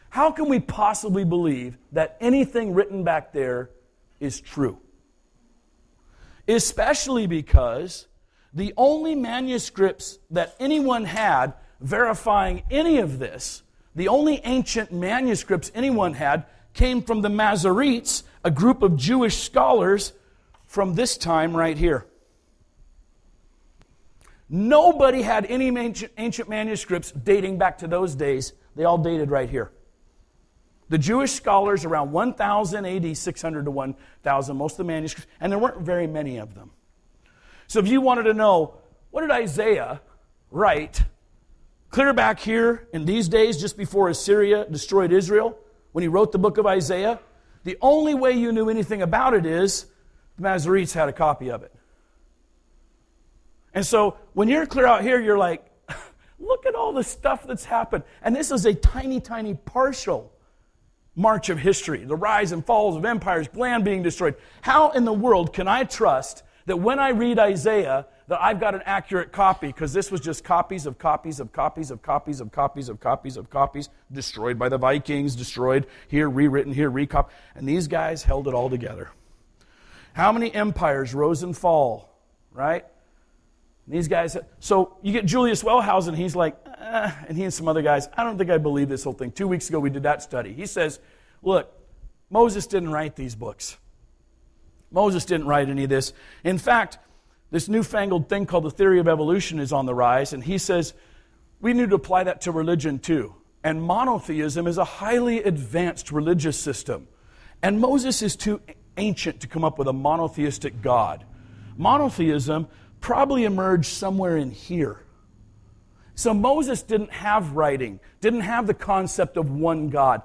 How can we possibly believe that anything written back there is true? Especially because the only manuscripts that anyone had verifying any of this, the only ancient manuscripts anyone had, came from the Masoretes, a group of Jewish scholars from this time right here. Nobody had any ancient manuscripts dating back to those days. They all dated right here. The Jewish scholars around 1000 AD, 600 to 1000, most of the manuscripts, and there weren't very many of them. So if you wanted to know, what did Isaiah write clear back here in these days just before Assyria destroyed Israel, when he wrote the book of Isaiah, the only way you knew anything about it is the Masoretes had a copy of it. And so when you're clear out here, you're like, look at all the stuff that's happened. And this is a tiny, tiny partial march of history. The rise and falls of empires, land being destroyed. How in the world can I trust that when I read Isaiah that I've got an accurate copy? Because this was just copies of copies of copies of copies of copies of copies of copies, destroyed by the Vikings, destroyed here, rewritten here, recopied. And these guys held it all together. How many empires rose and fall, right? These guys, so you get Julius Wellhausen, he's like, and he and some other guys, I don't think I believe this whole thing. 2 weeks ago we did that study. He says, look, Moses didn't write these books. Moses didn't write any of this. In fact, this newfangled thing called the theory of evolution is on the rise, and he says, we need to apply that to religion too. And monotheism is a highly advanced religious system. And Moses is too ancient to come up with a monotheistic God. Monotheism probably emerged somewhere in here. So Moses didn't have writing, didn't have the concept of one God.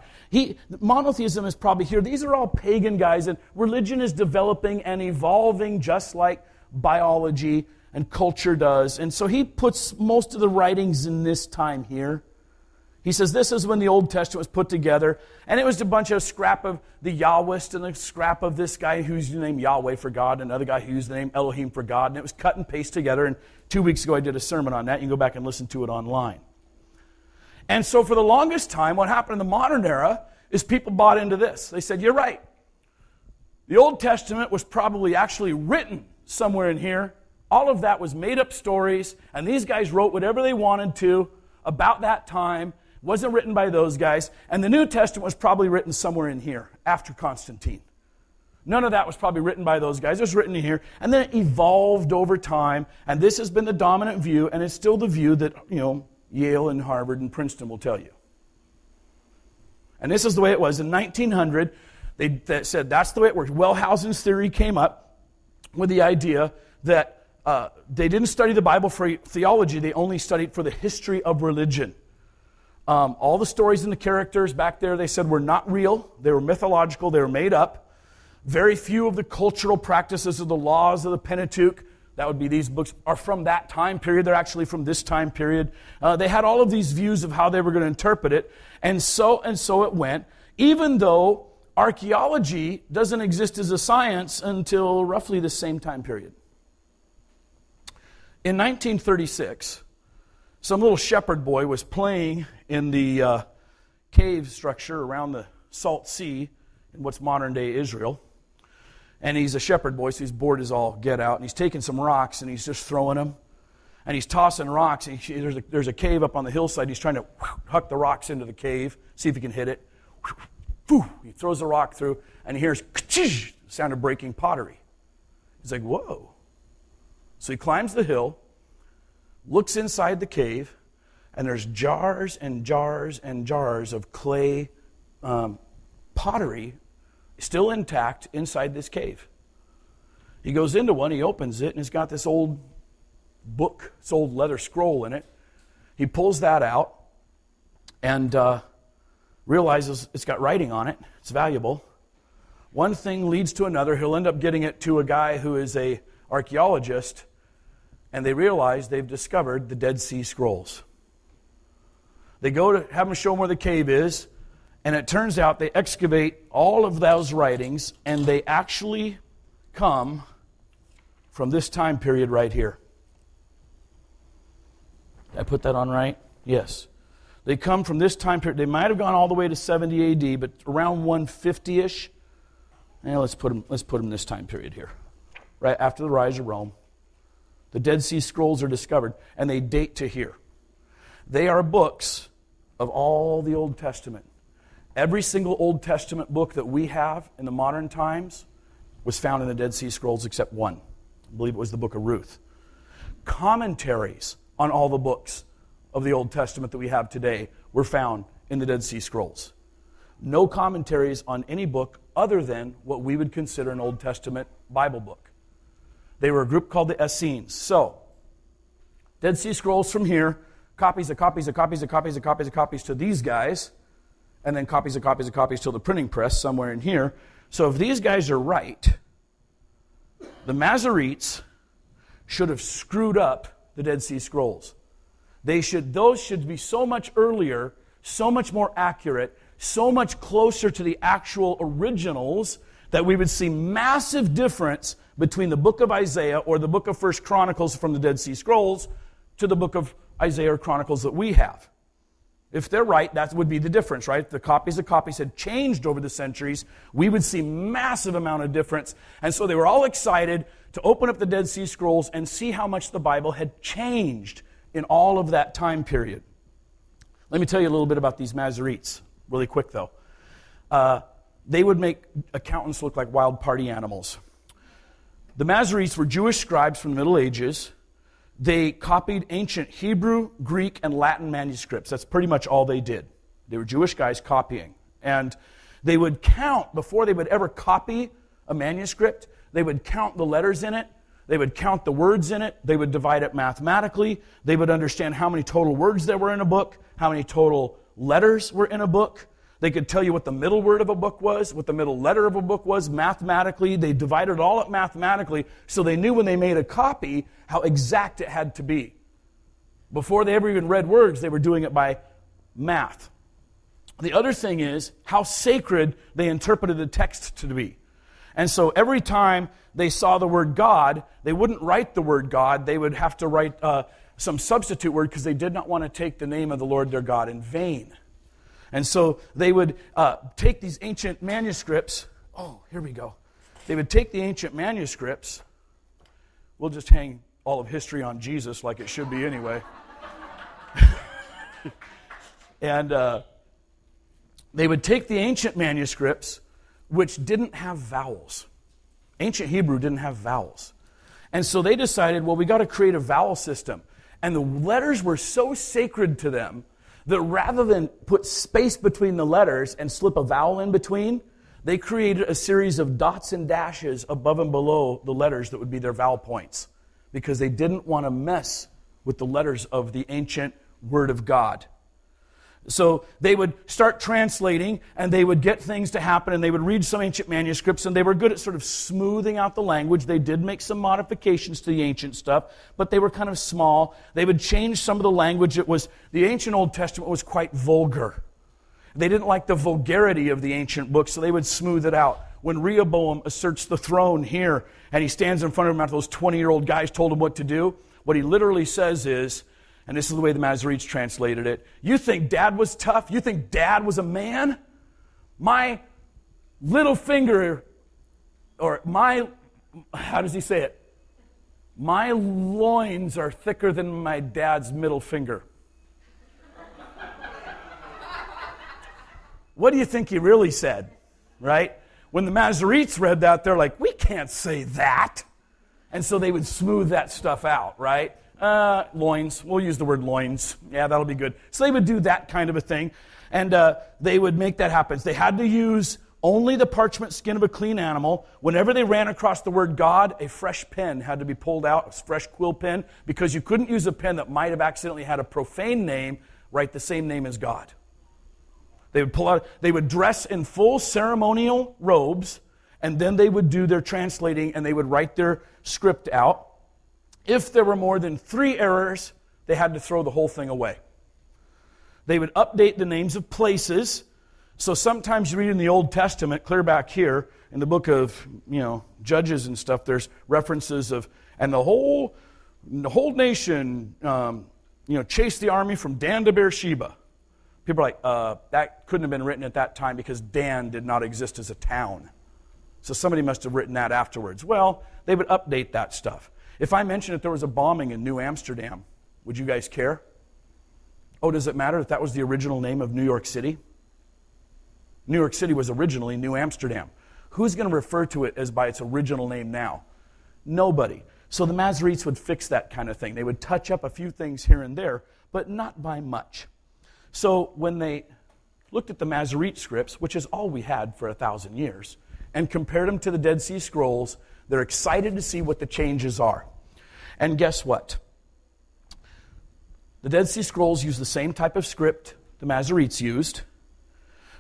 Monotheism is probably here. These are all pagan guys, and religion is developing and evolving just like biology and culture does. And so he puts most of the writings in this time here. He says this is when the Old Testament was put together, and it was a bunch of scrap of the Yahwist and a scrap of this guy who used the name Yahweh for God, and another guy who used the name Elohim for God, and it was cut and paste together, and 2 weeks ago I did a sermon on that. You can go back and listen to it online. And so for the longest time, what happened in the modern era is people bought into this. They said, you're right. The Old Testament was probably actually written somewhere in here. All of that was made-up stories, and these guys wrote whatever they wanted to about that time. It wasn't written by those guys. And the New Testament was probably written somewhere in here after Constantine. None of that was probably written by those guys. It was written in here, and then it evolved over time, and this has been the dominant view, and it's still the view that, Yale and Harvard and Princeton will tell you. And this is the way it was. In 1900, they said that's the way it works. Wellhausen's theory came up with the idea that they didn't study the Bible for theology. They only studied for the history of religion. All the stories and the characters back there, they said, were not real. They were mythological. They were made up. Very few of the cultural practices of the laws of the Pentateuch, that would be these books, are from that time period. They're actually from this time period. They had all of these views of how they were going to interpret it. And so it went, even though archaeology doesn't exist as a science until roughly the same time period. In 1936, some little shepherd boy was playing in the cave structure around the Salt Sea in what's modern-day Israel. And he's a shepherd boy, so he's bored as all get out. And he's taking some rocks, and he's just throwing them. And he's tossing rocks. And there's a cave up on the hillside. He's trying to huck the rocks into the cave, see if he can hit it. He throws the rock through, and he hears the sound of breaking pottery. He's like, whoa. So he climbs the hill, looks inside the cave, and there's jars and jars and jars of clay pottery still intact inside this cave. He goes into one, he opens it, and it's got this old book, this old leather scroll in it. He pulls that out and realizes it's got writing on it. It's valuable. One thing leads to another. He'll end up getting it to a guy who is an archaeologist, and they realize they've discovered the Dead Sea Scrolls. They go to have him show them where the cave is, and it turns out they excavate all of those writings, and they actually come from this time period right here. Did I put that on right? Yes. They come from this time period. They might have gone all the way to 70 AD, but around 150-ish. And let's put them in this time period here. Right after the rise of Rome. The Dead Sea Scrolls are discovered, and they date to here. They are books of all the Old Testament. Every single Old Testament book that we have in the modern times was found in the Dead Sea Scrolls except one. I believe it was the book of Ruth. Commentaries on all the books of the Old Testament that we have today were found in the Dead Sea Scrolls. No commentaries on any book other than what we would consider an Old Testament Bible book. They were a group called the Essenes. So, Dead Sea Scrolls from here, copies of copies of copies of copies of copies of copies to these guys, and then copies of copies of copies to the printing press somewhere in here. So if these guys are right, the Masoretes should have screwed up the Dead Sea Scrolls. Those should be so much earlier, so much more accurate, so much closer to the actual originals that we would see massive difference between the book of Isaiah or the book of 1 Chronicles from the Dead Sea Scrolls to the book of Isaiah or Chronicles that we have. If they're right, that would be the difference, right? If the copies of copies had changed over the centuries, we would see massive amount of difference. And so they were all excited to open up the Dead Sea Scrolls and see how much the Bible had changed in all of that time period. Let me tell you a little bit about these Masoretes, really quick though. They would make accountants look like wild party animals. The Masoretes were Jewish scribes from the Middle Ages. They copied ancient Hebrew, Greek, and Latin manuscripts. That's pretty much all they did. They were Jewish guys copying. And they would count, before they would ever copy a manuscript, they would count the letters in it. They would count the words in it. They would divide it mathematically. They would understand how many total words there were in a book, how many total letters were in a book. They could tell you what the middle word of a book was, what the middle letter of a book was mathematically. They divided it all up mathematically, so they knew when they made a copy how exact it had to be. Before they ever even read words, they were doing it by math. The other thing is how sacred they interpreted the text to be. And so every time they saw the word God, they wouldn't write the word God. They would have to write some substitute word because they did not want to take the name of the Lord their God in vain. And so they would take these ancient manuscripts. Oh, here we go. They would take the ancient manuscripts. We'll just hang all of history on Jesus like it should be anyway. And they would take the ancient manuscripts, which didn't have vowels. Ancient Hebrew didn't have vowels. And so they decided, well, we got to create a vowel system. And the letters were so sacred to them that rather than put space between the letters and slip a vowel in between, they created a series of dots and dashes above and below the letters that would be their vowel points, because they didn't want to mess with the letters of the ancient Word of God. So they would start translating, and they would get things to happen, and they would read some ancient manuscripts, and they were good at sort of smoothing out the language. They did make some modifications to the ancient stuff, but they were kind of small. They would change some of the language. The ancient Old Testament was quite vulgar. They didn't like the vulgarity of the ancient books, so they would smooth it out. When Rehoboam asserts the throne here, and he stands in front of him after those 20-year-old guys told him what to do, what he literally says is, and this is the way the Masoretes translated it, you think Dad was tough? You think Dad was a man? My little finger, or how does he say it? My loins are thicker than my dad's middle finger. What do you think he really said, right? When the Masoretes read that, they're like, we can't say that. And so they would smooth that stuff out, right? Loins. We'll use the word loins. Yeah, that'll be good. So they would do that kind of a thing, and they would make that happen. They had to use only the parchment skin of a clean animal. Whenever they ran across the word God, a fresh pen had to be pulled out, a fresh quill pen, because you couldn't use a pen that might have accidentally had a profane name write the same name as God. They would dress in full ceremonial robes, and then they would do their translating, and they would write their script out. If there were more than 3 errors, they had to throw the whole thing away. They would update the names of places. So sometimes you read in the Old Testament, clear back here, in the book of, Judges and stuff, there's references of, and the whole nation, chased the army from Dan to Beersheba. People are like, that couldn't have been written at that time because Dan did not exist as a town. So somebody must have written that afterwards. Well, they would update that stuff. If I mentioned that there was a bombing in New Amsterdam, would you guys care? Oh, does it matter that was the original name of New York City? New York City was originally New Amsterdam. Who's going to refer to it as by its original name now? Nobody. So the Masoretes would fix that kind of thing. They would touch up a few things here and there, but not by much. So when they looked at the Masorete scripts, which is all we had for 1,000 years, and compared them to the Dead Sea Scrolls, they're excited to see what the changes are. And guess what? The Dead Sea Scrolls use the same type of script the Masoretes used.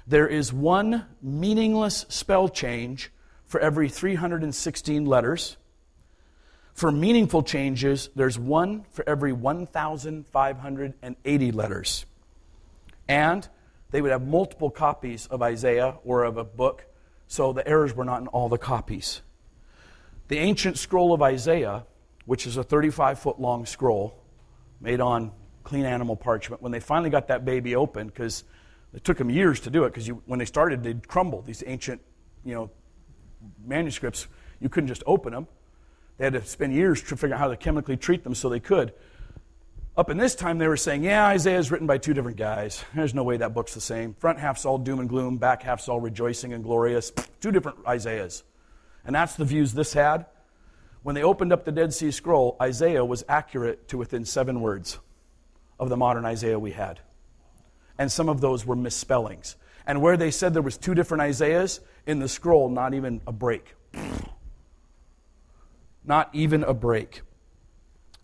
There is one meaningless spell change for every 316 letters. For meaningful changes, there's one for every 1,580 letters. And they would have multiple copies of Isaiah or of a book, so the errors were not in all the copies. The ancient scroll of Isaiah, which is a 35-foot long scroll made on clean animal parchment, when they finally got that baby open, because it took them years to do it, because when they started, they'd crumble. These ancient, manuscripts, you couldn't just open them. They had to spend years to figure out how to chemically treat them so they could. Up in this time, they were saying, yeah, Isaiah's written by 2 different guys. There's no way that book's the same. Front half's all doom and gloom, back half's all rejoicing and glorious. 2 different Isaiahs. And that's the views this had. When they opened up the Dead Sea Scroll, Isaiah was accurate to within 7 words of the modern Isaiah we had. And some of those were misspellings. And where they said there was 2 different Isaiahs, in the scroll, not even a break. Not even a break.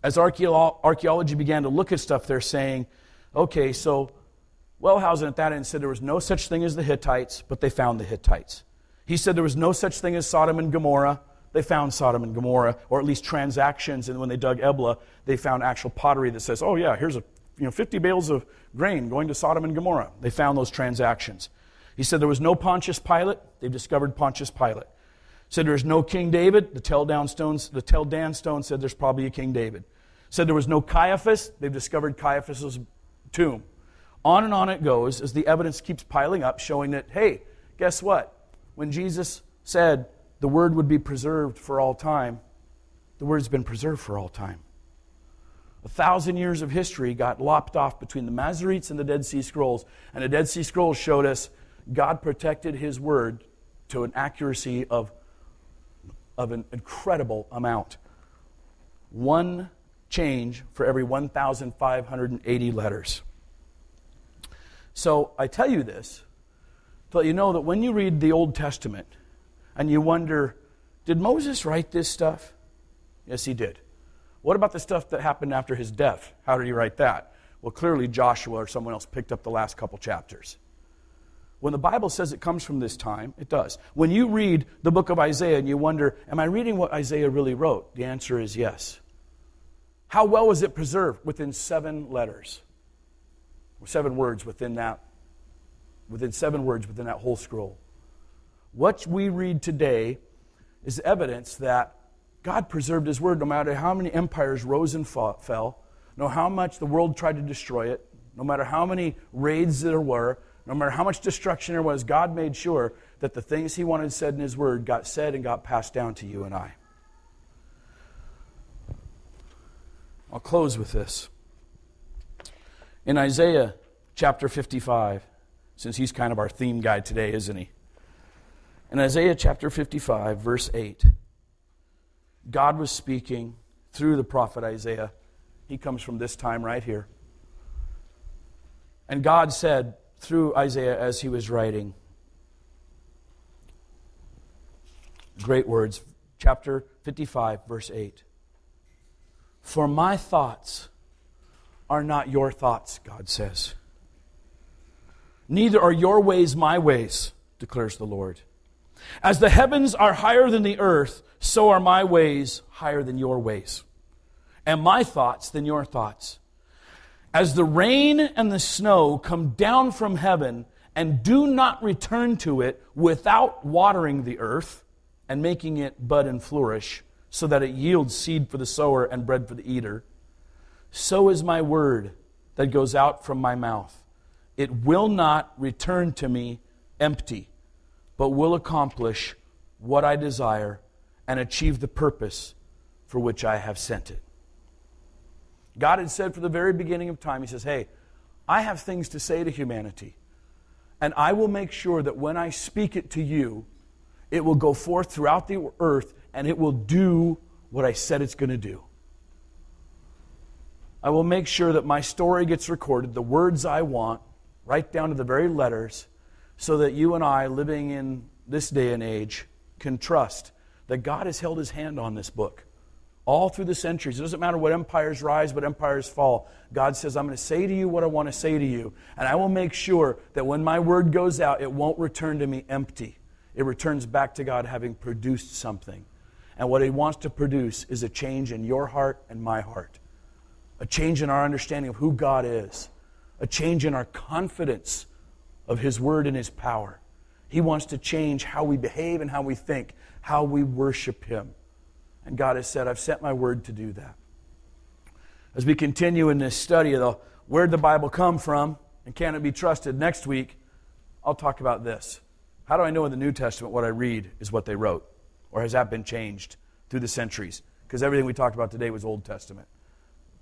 As archaeology began to look at stuff, they're saying, okay, so Wellhausen at that end said there was no such thing as the Hittites, but they found the Hittites. He said there was no such thing as Sodom and Gomorrah. They found Sodom and Gomorrah, or at least transactions, and when they dug Ebla, they found actual pottery that says, oh yeah, here's a 50 bales of grain going to Sodom and Gomorrah. They found those transactions. He said there was no Pontius Pilate. They've discovered Pontius Pilate. Said there's no King David. The Tel Dan stone said there's probably a King David. Said there was no Caiaphas. They've discovered Caiaphas' tomb. On and on it goes as the evidence keeps piling up, showing that, hey, guess what? When Jesus said the Word would be preserved for all time, the Word's been preserved for all time. 1,000 years of history got lopped off between the Masoretes and the Dead Sea Scrolls, and the Dead Sea Scrolls showed us God protected His Word to an accuracy of an incredible amount. One change for every 1,580 letters. So I tell you this to let you know that when you read the Old Testament and you wonder, did Moses write this stuff? Yes, he did. What about the stuff that happened after his death? How did he write that? Well, clearly Joshua or someone else picked up the last couple chapters. When the Bible says it comes from this time, it does. When you read the book of Isaiah and you wonder, am I reading what Isaiah really wrote? The answer is yes. How well was it preserved? Within 7 letters. 7 words within that. Within 7 words within that whole scroll. What we read today is evidence that God preserved His Word no matter how many empires rose and fell, no matter how much the world tried to destroy it, no matter how many raids there were, no matter how much destruction there was, God made sure that the things He wanted said in His Word got said and got passed down to you and I. I'll close with this. In Isaiah chapter 55, since he's kind of our theme guy today, isn't he? In Isaiah chapter 55, verse 8, God was speaking through the prophet Isaiah. He comes from this time right here. And God said through Isaiah as he was writing, great words, chapter 55, verse 8. For my thoughts are not your thoughts, God says. Neither are your ways my ways, declares the Lord. As the heavens are higher than the earth, so are my ways higher than your ways, and my thoughts than your thoughts. As the rain and the snow come down from heaven and do not return to it without watering the earth and making it bud and flourish, so that it yields seed for the sower and bread for the eater, so is my word that goes out from my mouth. It will not return to me empty, but will accomplish what I desire and achieve the purpose for which I have sent it. God had said from the very beginning of time, He says, hey, I have things to say to humanity, and I will make sure that when I speak it to you, it will go forth throughout the earth, and it will do what I said it's going to do. I will make sure that my story gets recorded, the words I want, right down to the very letters, so that you and I, living in this day and age, can trust that God has held His hand on this book. All through the centuries. It doesn't matter what empires rise, what empires fall. God says, I'm going to say to you what I want to say to you. And I will make sure that when my word goes out, it won't return to me empty. It returns back to God having produced something. And what He wants to produce is a change in your heart and my heart. A change in our understanding of who God is. A change in our confidence of His Word and His power. He wants to change how we behave and how we think, how we worship Him. And God has said, I've sent my Word to do that. As we continue in this study of where did the Bible come from and can it be trusted, next week I'll talk about this. How do I know in the New Testament what I read is what they wrote? Or has that been changed through the centuries? Because everything we talked about today was Old Testament.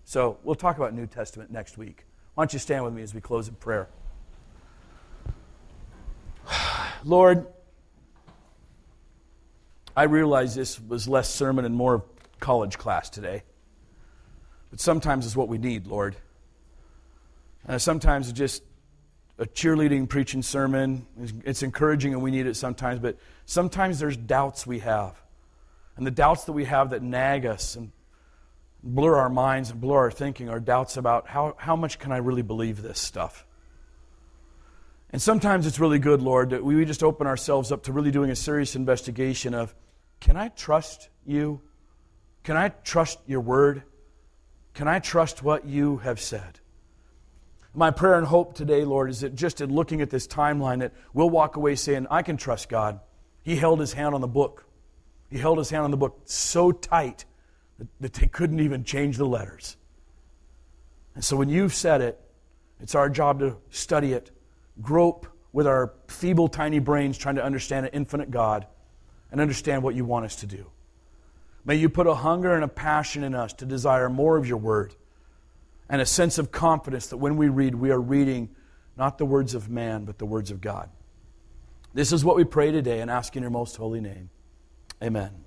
So we'll talk about New Testament next week. Why don't you stand with me as we close in prayer? Lord, I realize this was less sermon and more college class today. But sometimes it's what we need, Lord. Sometimes it's just a cheerleading, preaching sermon. It's encouraging and we need it sometimes. But sometimes there's doubts we have. And the doubts that we have that nag us and blur our minds and blur our thinking are doubts about how much can I really believe this stuff. And sometimes it's really good, Lord, that we just open ourselves up to really doing a serious investigation of, can I trust you? Can I trust your word? Can I trust what you have said? My prayer and hope today, Lord, is that just in looking at this timeline, that we'll walk away saying, I can trust God. He held his hand on the book. He held his hand on the book so tight that they couldn't even change the letters. And so when you've said it, it's our job to study it, grope with our feeble, tiny brains trying to understand an infinite God and understand what you want us to do. May you put a hunger and a passion in us to desire more of your word and a sense of confidence that when we read, we are reading not the words of man, but the words of God. This is what we pray today and ask in your most holy name. Amen.